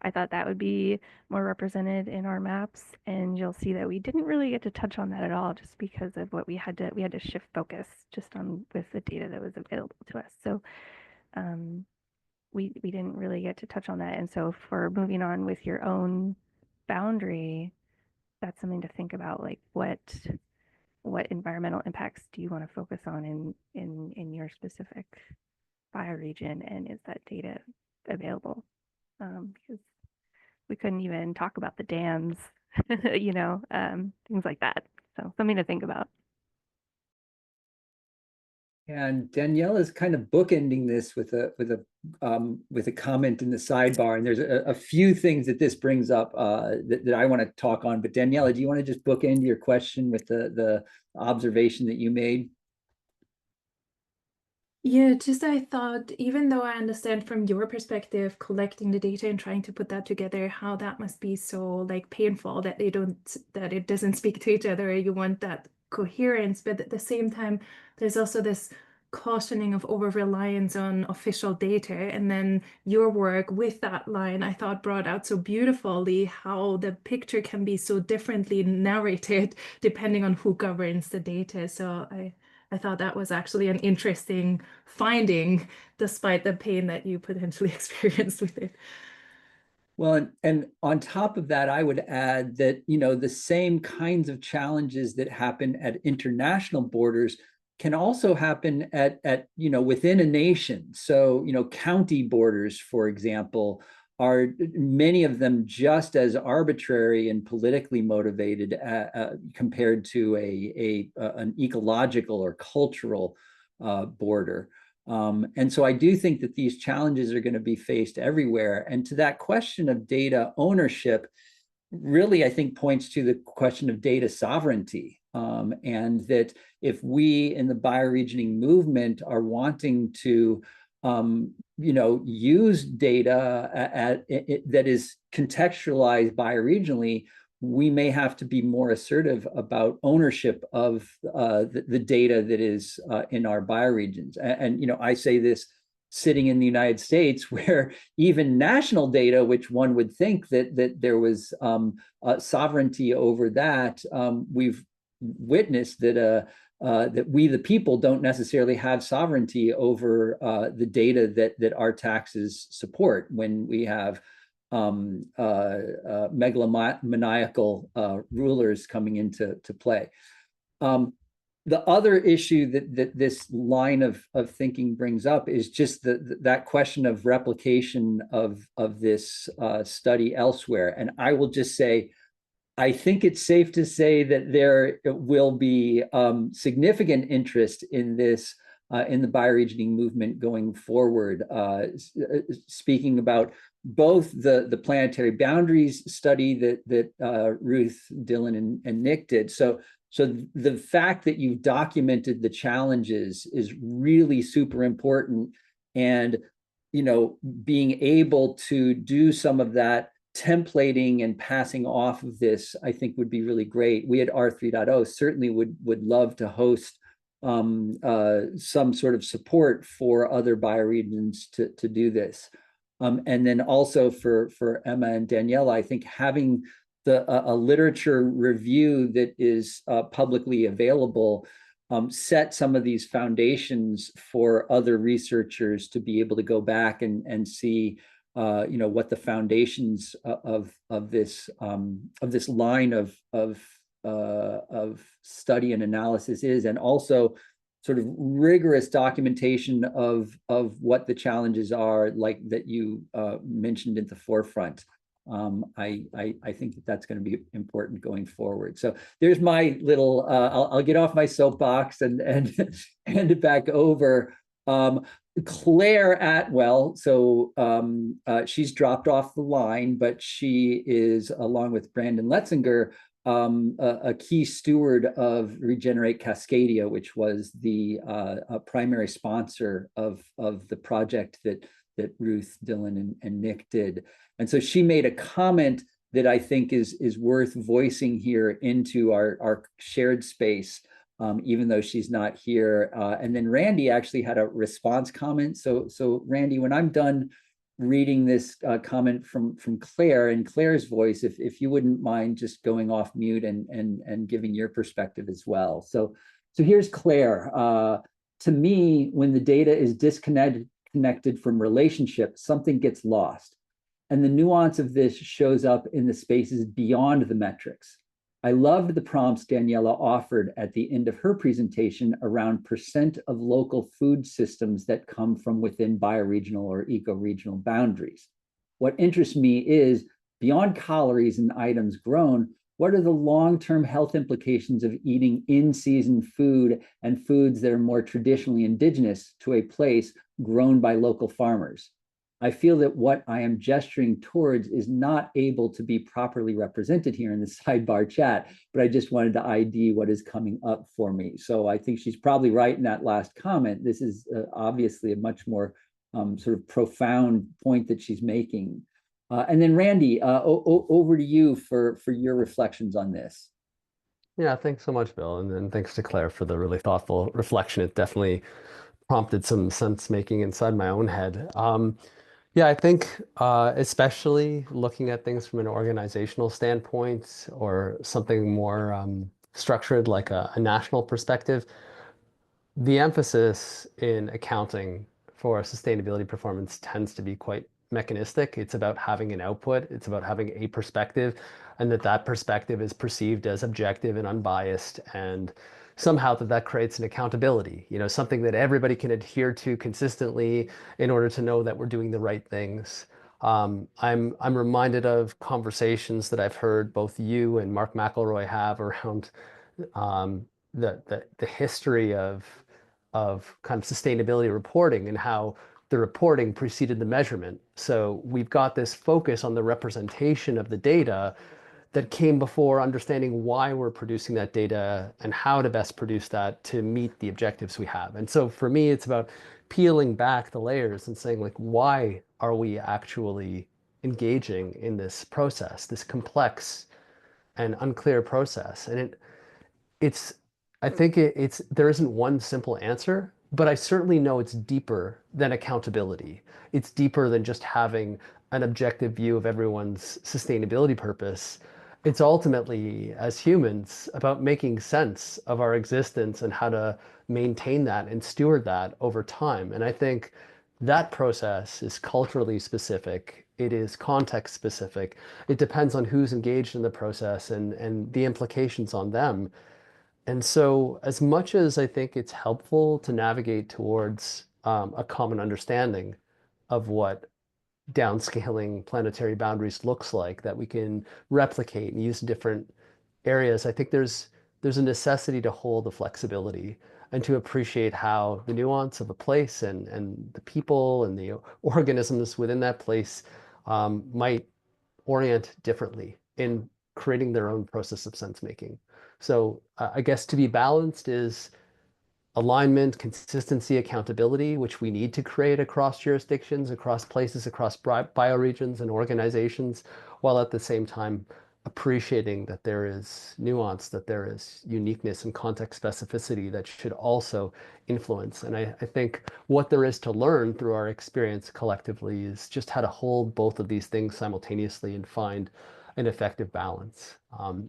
I thought that would be more represented in our maps, and you'll see that we didn't really get to touch on that at all, just because of what we had to shift focus just on with the data that was available to us. So we didn't really get to touch on that. And so for moving on with your own Boundarie, that's something to think about, like what environmental impacts do you want to focus on in your specific bioregion, and is that data available? Because we couldn't even talk about the dams, you know, things like that. So something to think about. And Daniela is kind of bookending this with a comment in the sidebar. And there's a few things that this brings up that I want to talk on. But Daniela, do you want to just bookend your question with the observation that you made? Yeah, just I thought, even though I understand from your perspective, collecting the data and trying to put that together, how that must be so like painful that that it doesn't speak to each other. You want that coherence, but at the same time, there's also this cautioning of over-reliance on official data. And then your work with that line, I thought brought out so beautifully how the picture can be so differently narrated depending on who governs the data. So I thought that was actually an interesting finding, despite the pain that you potentially experienced with it. Well, and on top of that, I would add that, you know, the same kinds of challenges that happen at international borders can also happen at you know, within a nation. So, you know, county borders, for example, are many of them just as arbitrary and politically motivated compared to an ecological or cultural border. And so I do think that these challenges are going to be faced everywhere. And to that question of data ownership, really, I think points to the question of data sovereignty. And that if we in the bioregioning movement are wanting to you know, use data that is contextualized bioregionally, we may have to be more assertive about ownership of the data that is in our bioregions. And you know, I say this sitting in the United States, where even national data, which one would think that there was sovereignty over that, we've witnessed that that we, the people, don't necessarily have sovereignty over the data that our taxes support when we have megalomaniacal rulers coming into play. The other issue that this line of thinking brings up is just that question of replication of this study elsewhere. And I will just say, I think it's safe to say that there will be significant interest in this in the bioregioning movement going forward. Speaking about both the Planetary Boundaries study that Ruth, Dylan, and Nick did. So the fact that you've documented the challenges is really super important, and you know, being able to do some of that templating and passing off of this, I think, would be really great. We at R3.0 certainly would love to host some sort of support for other bioregions to do this. And then also for Emma and Daniela, I think having a literature review that is publicly available set some of these foundations for other researchers to be able to go back and see you know, what the foundations of this line of study and analysis is, and also sort of rigorous documentation of what the challenges are, like that you mentioned at the forefront. I think that's going to be important going forward. So there's my little. I'll get off my soapbox and hand it back over. Claire Atwell, so she's dropped off the line, but she is, along with Brandon Letzinger, a key steward of Regenerate Cascadia, which was the primary sponsor of the project that Ruth, Dylan, and Nick did. And so she made a comment that I think is worth voicing here into our shared space. Even though she's not here. And then Randy actually had a response comment. So Randy, when I'm done reading this comment from Claire in Claire's voice, if you wouldn't mind just going off mute and giving your perspective as well. So here's Claire. To me, when the data is disconnected from relationship, something gets lost. and the nuance of this shows up in the spaces beyond the metrics. I loved the prompts Daniela offered at the end of her presentation around percent of local food systems that come from within bioregional or ecoregional boundaries. What interests me is, beyond calories and items grown, what are the long-term health implications of eating in-season food and foods that are more traditionally indigenous to a place grown by local farmers? I feel that what I am gesturing towards is not able to be properly represented here in the sidebar chat, but I just wanted to ID what is coming up for me. So I think she's probably right in that last comment. This is obviously a much more sort of profound point that she's making. And then Randy, over to you for your reflections on this. Yeah, thanks so much, Bill. And then thanks to Claire for the really thoughtful reflection. It definitely prompted some sense making inside my own head. Yeah, I think especially looking at things from an organizational standpoint or something more structured like a national perspective, the emphasis in accounting for sustainability performance tends to be quite mechanistic. It's about having an output, it's about having a perspective, and that perspective is perceived as objective and unbiased, and somehow that creates an accountability, something that everybody can adhere to consistently in order to know that we're doing the right things. I'm reminded of conversations that I've heard both you and Mark McElroy have around the history of kind of sustainability reporting and how the reporting preceded the measurement. So we've got this focus on the representation of the data that came before understanding why we're producing that data and how to best produce that to meet the objectives we have. And so for me, it's about peeling back the layers and saying, like, why are we actually engaging in this process, this complex and unclear process? And I think there isn't one simple answer, but I certainly know it's deeper than accountability. It's deeper than just having an objective view of everyone's sustainability purpose. It's ultimately, as humans, about making sense of our existence and how to maintain that and steward that over time. And I think that process is culturally specific. It is context specific. It depends on who's engaged in the process and the implications on them. And so as much as I think it's helpful to navigate towards a common understanding of what downscaling planetary boundaries looks like, that we can replicate and use in different areas, I think there's a necessity to hold the flexibility and to appreciate how the nuance of a place and the people and the organisms within that place might orient differently in creating their own process of sense making. So I guess to be balanced is alignment, consistency, accountability, which we need to create across jurisdictions, across places, across bioregions and organizations, while at the same time appreciating that there is nuance, that there is uniqueness and context specificity that should also influence. And I think what there is to learn through our experience collectively is just how to hold both of these things simultaneously and find an effective balance.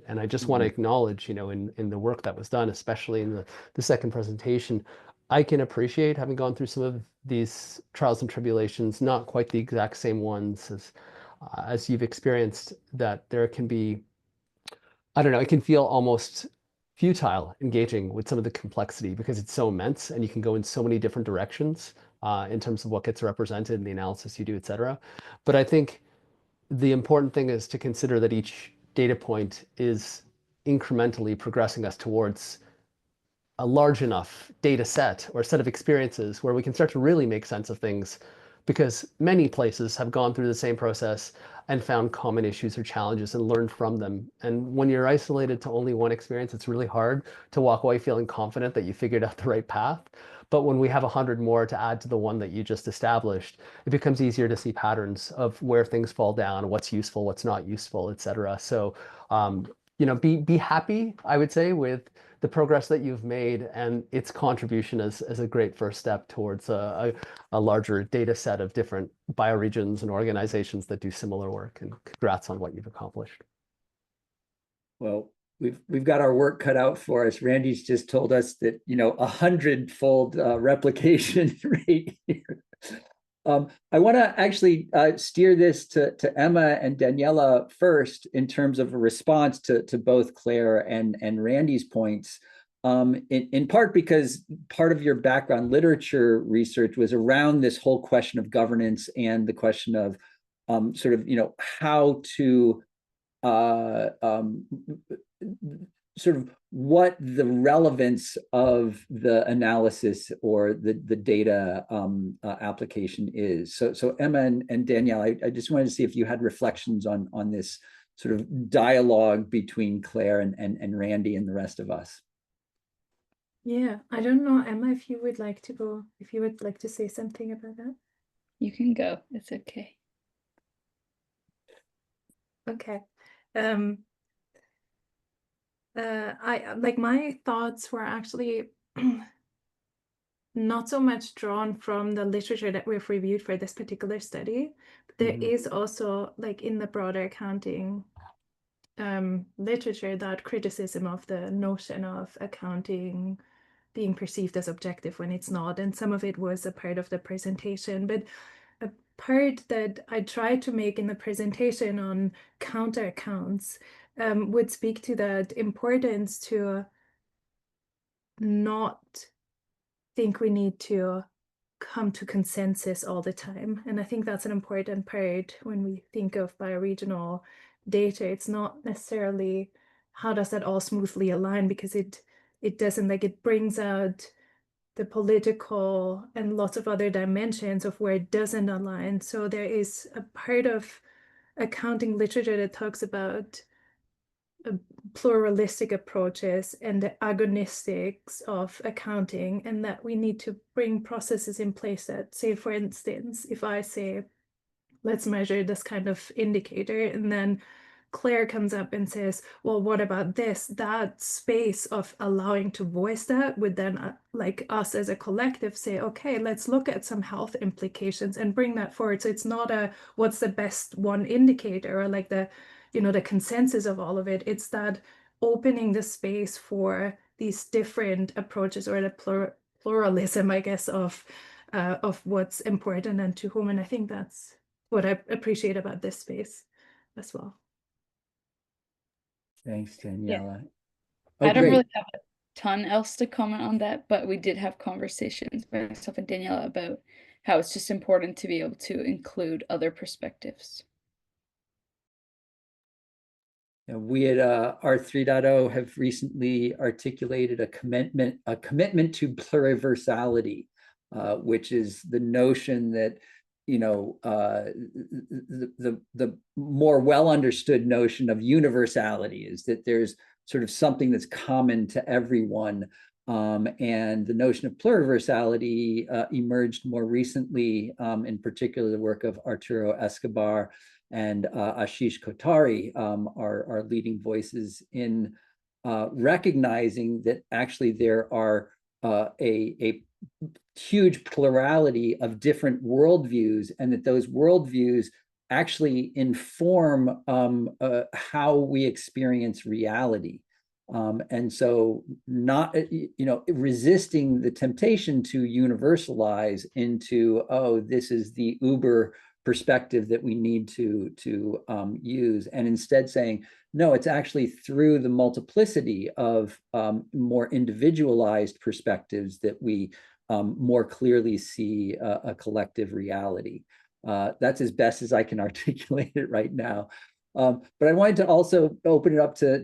And I just want to acknowledge, in the work that was done, especially in the second presentation, I can appreciate, having gone through some of these trials and tribulations, not quite the exact same ones as you've experienced, that there can be, I don't know, it can feel almost futile engaging with some of the complexity because it's so immense and you can go in so many different directions in terms of what gets represented and the analysis you do, et cetera. But I think the important thing is to consider that each data point is incrementally progressing us towards a large enough data set or set of experiences where we can start to really make sense of things, because many places have gone through the same process and found common issues or challenges and learned from them. And when you're isolated to only one experience, it's really hard to walk away feeling confident that you figured out the right path. But when we have 100 more to add to the one that you just established, it becomes easier to see patterns of where things fall down, what's useful, what's not useful, et cetera. So, be happy, I would say, with the progress that you've made and its contribution as a great first step towards a larger data set of different bioregions and organizations that do similar work. And congrats on what you've accomplished. Well, we've got our work cut out for us. Randy's just told us that 100-fold replication rate here. I want to actually steer this to Emma and Daniela first in terms of a response to both Claire and Randy's points. In part because part of your background literature research was around this whole question of governance and the question of sort of, how to sort of what the relevance of the analysis or the data application is. So Emma and Danielle, I just wanted to see if you had reflections on this sort of dialogue between Claire and Randy and the rest of us. Yeah, I don't know, Emma, if you would like to say something about that. You can go. It's okay. Okay. I like my thoughts were actually not so much drawn from the literature that we've reviewed for this particular study, but there is also, like, in the broader accounting literature, that criticism of the notion of accounting being perceived as objective when it's not, and some of it was a part of the presentation. But a part that I tried to make in the presentation on counter accounts would speak to that importance to not think we need to come to consensus all the time. And I think that's an important part when we think of bioregional data. It's not necessarily how does that all smoothly align, because it doesn't, like, it brings out the political and lots of other dimensions of where it doesn't align. So there is a part of accounting literature that talks about pluralistic approaches and the agonistics of accounting, and that we need to bring processes in place that, say, for instance, if I say, let's measure this kind of indicator, and then Claire comes up and says, well, what about this? That space of allowing to voice that would then, like, us as a collective say, okay, let's look at some health implications and bring that forward. So it's not a what's the best one indicator, or like the consensus of all of it. It's that opening the space for these different approaches, or the pluralism, I guess, of what's important and to whom. And I think that's what I appreciate about this space as well. Thanks, Daniela. Yeah. Oh, I don't great. really have a ton else to comment on that, but we did have conversations with myself and Daniela about how it's just important to be able to include other perspectives. We at R3.0 have recently articulated a commitment to pluriversality, which is the notion that, the more well understood notion of universality is that there's sort of something that's common to everyone. And the notion of pluriversality emerged more recently, in particular the work of Arturo Escobar and Ashish Kotari, are leading voices in recognizing that actually there are a huge plurality of different worldviews, and that those worldviews actually inform how we experience reality. And so not, resisting the temptation to universalize into, oh, this is the Uber perspective that we need to use, and instead saying, no, it's actually through the multiplicity of more individualized perspectives that we more clearly see a collective reality. That's as best as I can articulate it right now. But I wanted to also open it up to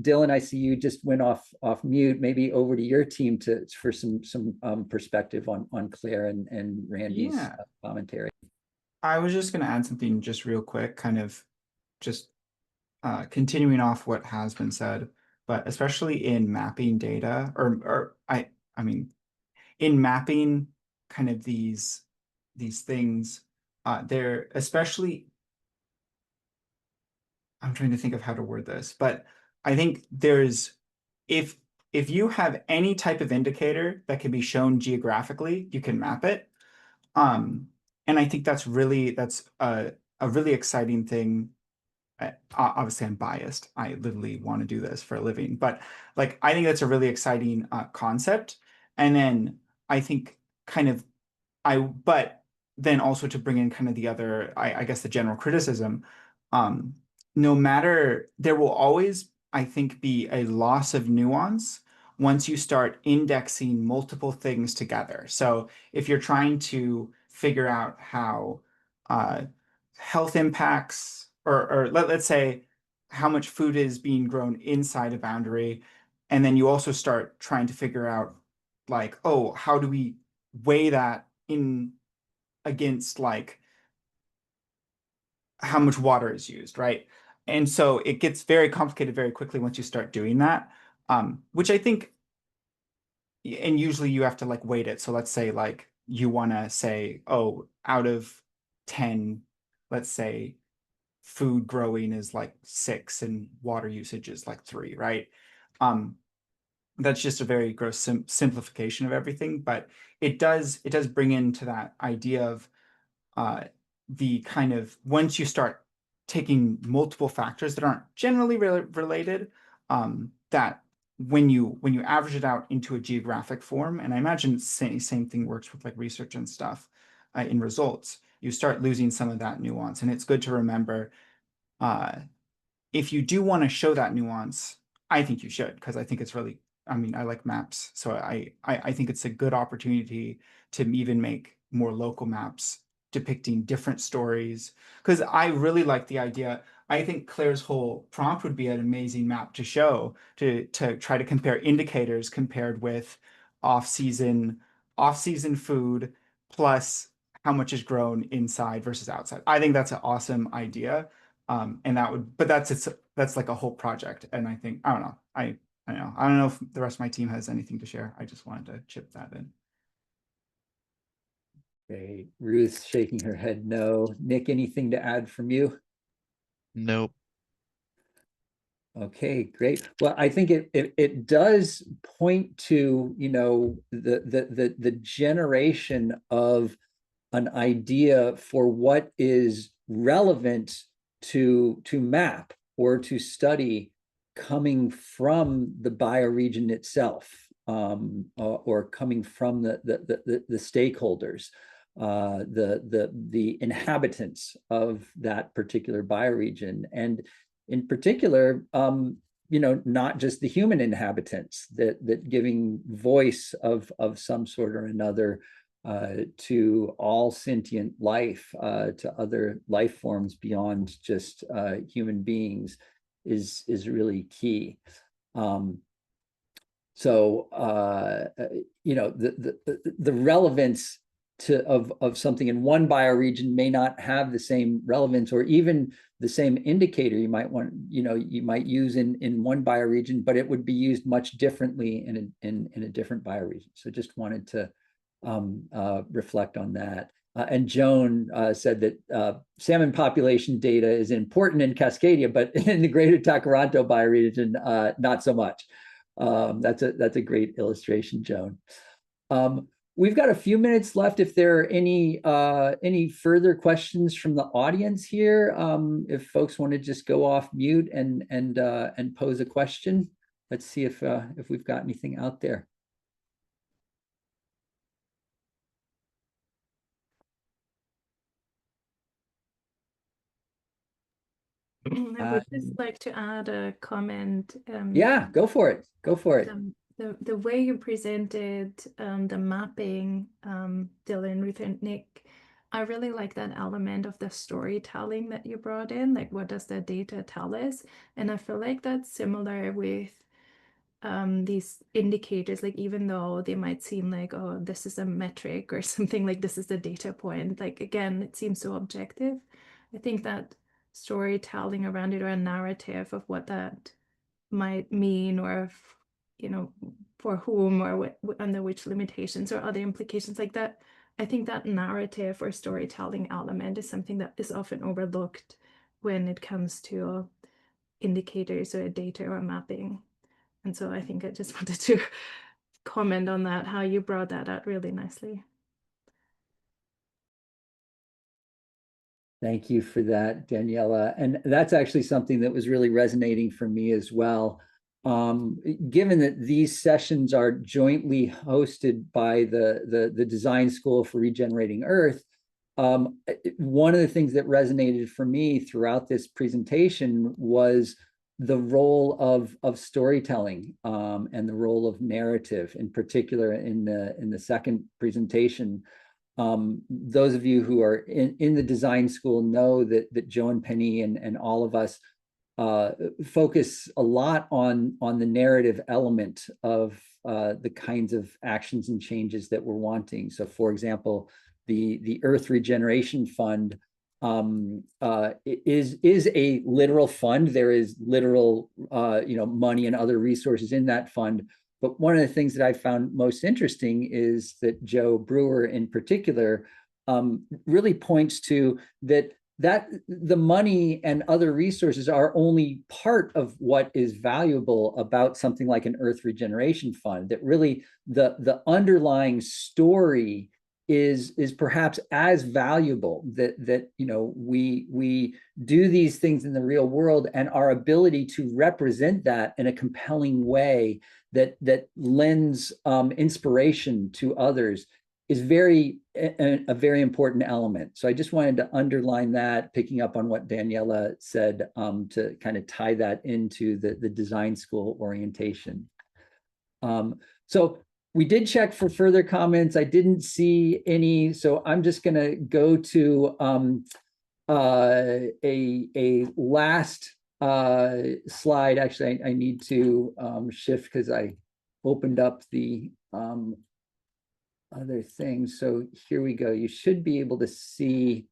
Dylan. I see you just went off mute. Maybe over to your team for some perspective on Claire and Randy's commentary. I was just going to add something just real quick, kind of just continuing off what has been said, but especially in mapping data, or I mean, in mapping kind of these things, they're especially, I'm trying to think of how to word this, but I think there's, if you have any type of indicator that can be shown geographically, you can map it. And I think that's a really exciting thing. Obviously, I'm biased. I literally want to do this for a living, but like, I think that's a really exciting concept. And then I think kind of, but then also to bring in kind of the other, I guess the general criticism, no matter, there will always, I think, be a loss of nuance once you start indexing multiple things together. So if you're trying to figure out how health impacts, or let's say how much food is being grown inside a boundary, and then you also start trying to figure out like, oh, how do we weigh that in against like how much water is used, right? And so it gets very complicated very quickly once you start doing that, which I think, and usually you have to like weight it. So let's say like you want to say, oh, out of 10, let's say food growing is like 6 and water usage is like 3, right? That's just a very gross simplification of everything, but it does bring into that idea of the kind of, once you start taking multiple factors that aren't generally related, that when you average it out into a geographic form, and I imagine same thing works with like research and stuff in results, you start losing some of that nuance. And it's good to remember, if you do want to show that nuance, I think you should, because I think it's really, I mean, I like maps, so I think it's a good opportunity to even make more local maps depicting different stories, because I really like the idea. I think Claire's whole prompt would be an amazing map to show, to try to compare indicators compared with off-season food plus how much is grown inside versus outside. I think that's an awesome idea. And that would, but that's like a whole project. And I think, I don't know. I don't know if the rest of my team has anything to share. I just wanted to chip that in. Okay, Ruth shaking her head no. Nick, anything to add from you? Nope. Okay, great. Well, I think it does point to, you know, the generation of an idea for what is relevant to map or to study coming from the bioregion itself, or coming from the stakeholders, the inhabitants of that particular bioregion, and in particular, you know, not just the human inhabitants, that giving voice of some sort or another to all sentient life, to other life forms beyond just human beings, is really key. So you know, the relevance of something in one bioregion may not have the same relevance, or even the same indicator you might want, you know, you might use in one bioregion, but it would be used much differently in a different bioregion. So just wanted to reflect on that. And Joan said that salmon population data is important in Cascadia, but in the greater Takaranto bioregion, not so much. That's a great illustration, Joan. We've got a few minutes left. If there are any further questions from the audience here, if folks want to just go off mute and pose a question, let's see if we've got anything out there. I would just like to add a comment. Yeah, go for it. Go for it. The way you presented the mapping, Dylan, Ruth, and Nick, I really like that element of the storytelling that you brought in. Like, what does the data tell us? And I feel like that's similar with these indicators. Like, even though they might seem like, oh, this is a metric or something, like this is a data point. Like, again, it seems so objective. I think that storytelling around it, or a narrative of what that might mean, or if, you know, for whom, or under which limitations or other implications like that. I think that narrative or storytelling element is something that is often overlooked when it comes to indicators or data or mapping. And so I think I just wanted to comment on that, how you brought that out really nicely. Thank you for that, Daniela. And that's actually something that was really resonating for me as well. Given that these sessions are jointly hosted by the Design School for Regenerating Earth one of the things that resonated for me throughout this presentation was the role of storytelling and the role of narrative, in particular in the second presentation. Those of you who are in the design school know that Joe and Penny and all of us focus a lot on the narrative element of the kinds of actions and changes that we're wanting. So, for example, the Earth Regeneration Fund is a literal fund. There is literal money and other resources in that fund. But one of the things that I found most interesting is that Joe Brewer in particular really points to that the money and other resources are only part of what is valuable about something like an Earth Regeneration Fund, that really the underlying story is perhaps as valuable, that we do these things in the real world, and our ability to represent that in a compelling way that lends inspiration to others is a very important element. So I just wanted to underline that, picking up on what Daniela said, to kind of tie that into the design school orientation. So we did check for further comments. I didn't see any, so I'm just going to go to a last slide. Actually, I need to shift because I opened up the other things. So here we go. You should be able to see.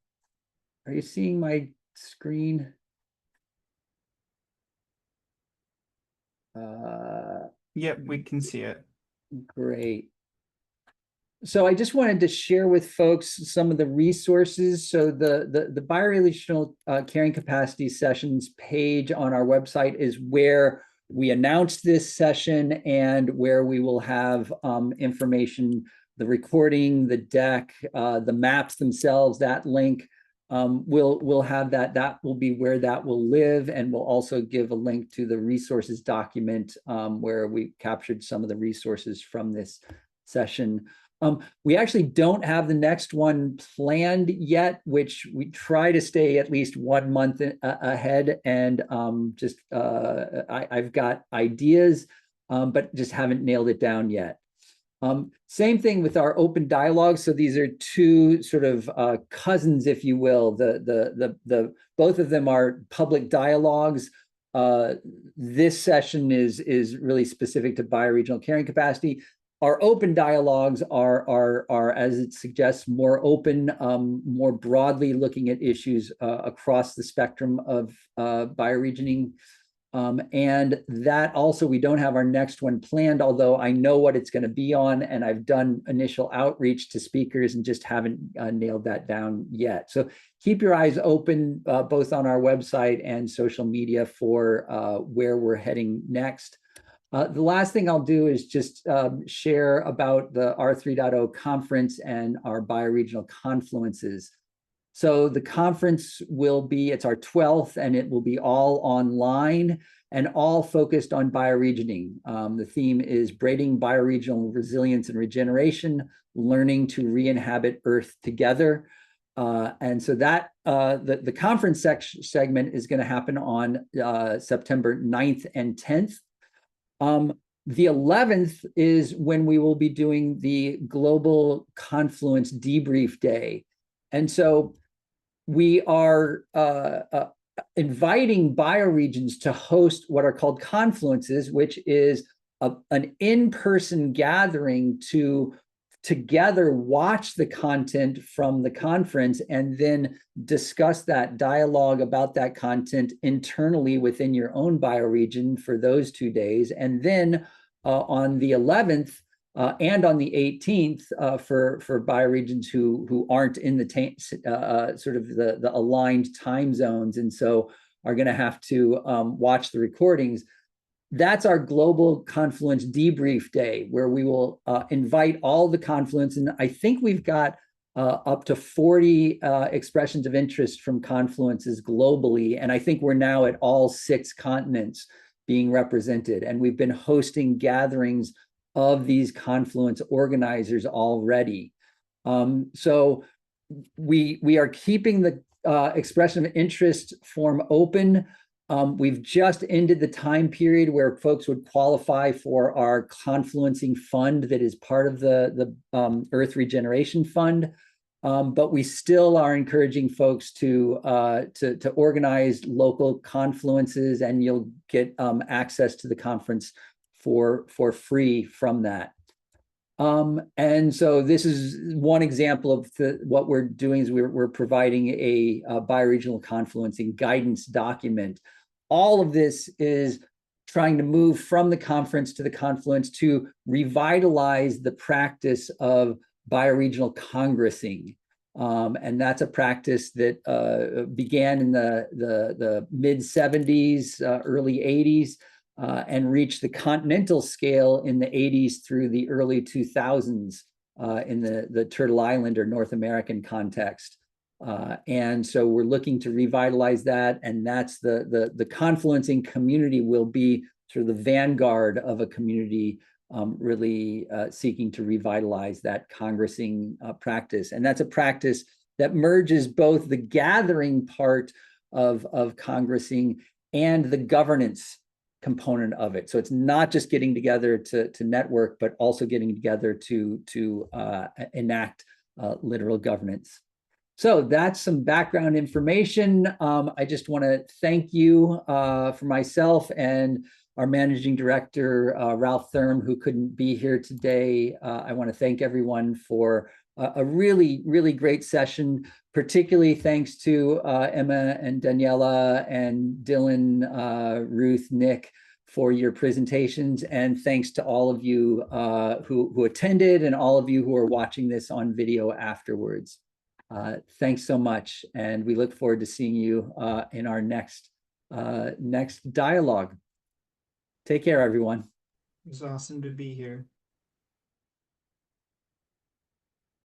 Are you seeing my screen? Yep, we can see it. Great. So I just wanted to share with folks some of the resources. So the bioregional carrying capacity sessions page on our website is where we announced this session and where we will have information, the recording, the deck, the maps themselves, that link. We'll have that will be where that will live, and we'll also give a link to the resources document where we captured some of the resources from this session. We actually don't have the next one planned yet, which we try to stay at least 1 month ahead, and I've got ideas, but just haven't nailed it down yet. Same thing with our open dialogue. So these are two sort of cousins, if you will. Both of them are public dialogues. This session is really specific to bioregional carrying capacity. Our open dialogues are, as it suggests, more open, more broadly looking at issues across the spectrum of bioregioning. And that also, we don't have our next one planned, although I know what it's going to be on, and I've done initial outreach to speakers and just haven't nailed that down yet. So keep your eyes open both on our website and social media for where we're heading next. The last thing I'll do is just share about the R3.0 conference and our bioregional confluences. So the conference will be, it's our 12th, and it will be all online and all focused on bioregioning. The theme is Braiding Bioregional Resilience and Regeneration, Learning to Re-inhabit Earth Together. And so that the conference segment is going to happen on September 9th and 10th. The 11th is when we will be doing the Global Confluence Debrief Day. And so we are inviting bioregions to host what are called confluences, which is an in-person gathering to together watch the content from the conference and then discuss that, dialogue about that content internally within your own bioregion for those 2 days. And then on the 11th, and on the 18th, for bioregions who aren't in the sort of the aligned time zones, and so are going to have to watch the recordings. That's our Global Confluence Debrief Day, where we will invite all the confluence, and I think we've got up to 40 expressions of interest from confluences globally, and I think we're now at all 6 continents being represented, and we've been hosting gatherings of these confluence organizers already. So we are keeping the expression of interest form open. We've just ended the time period where folks would qualify for our confluencing fund that is part of the Earth Regeneration Fund. But we still are encouraging folks to organize local confluences, and you'll get access to the conference for free from that. And so this is one example of what we're doing is we're providing a bioregional confluencing guidance document. All of this is trying to move from the conference to the confluence to revitalize the practice of bioregional congressing. And that's a practice that began in the mid 70s, early 80s, and reached the continental scale in the 80s through the early 2000s in the Turtle Island or North American context. And so we're looking to revitalize that, and that's the confluencing community will be sort of the vanguard of a community really seeking to revitalize that congressing practice. And that's a practice that merges both the gathering part of congressing and the governance component of it. So it's not just getting together to network, but also getting together to enact literal governance. So that's some background information. I just want to thank you for myself and our managing director, Ralph Thurm, who couldn't be here today. I want to thank everyone for a really, really great session, particularly thanks to Emma and Daniela and Dylan, Ruth, Nick, for your presentations. And thanks to all of you who attended and all of you who are watching this on video afterwards. Thanks so much. And we look forward to seeing you in our next dialogue. Take care, everyone. It was awesome to be here.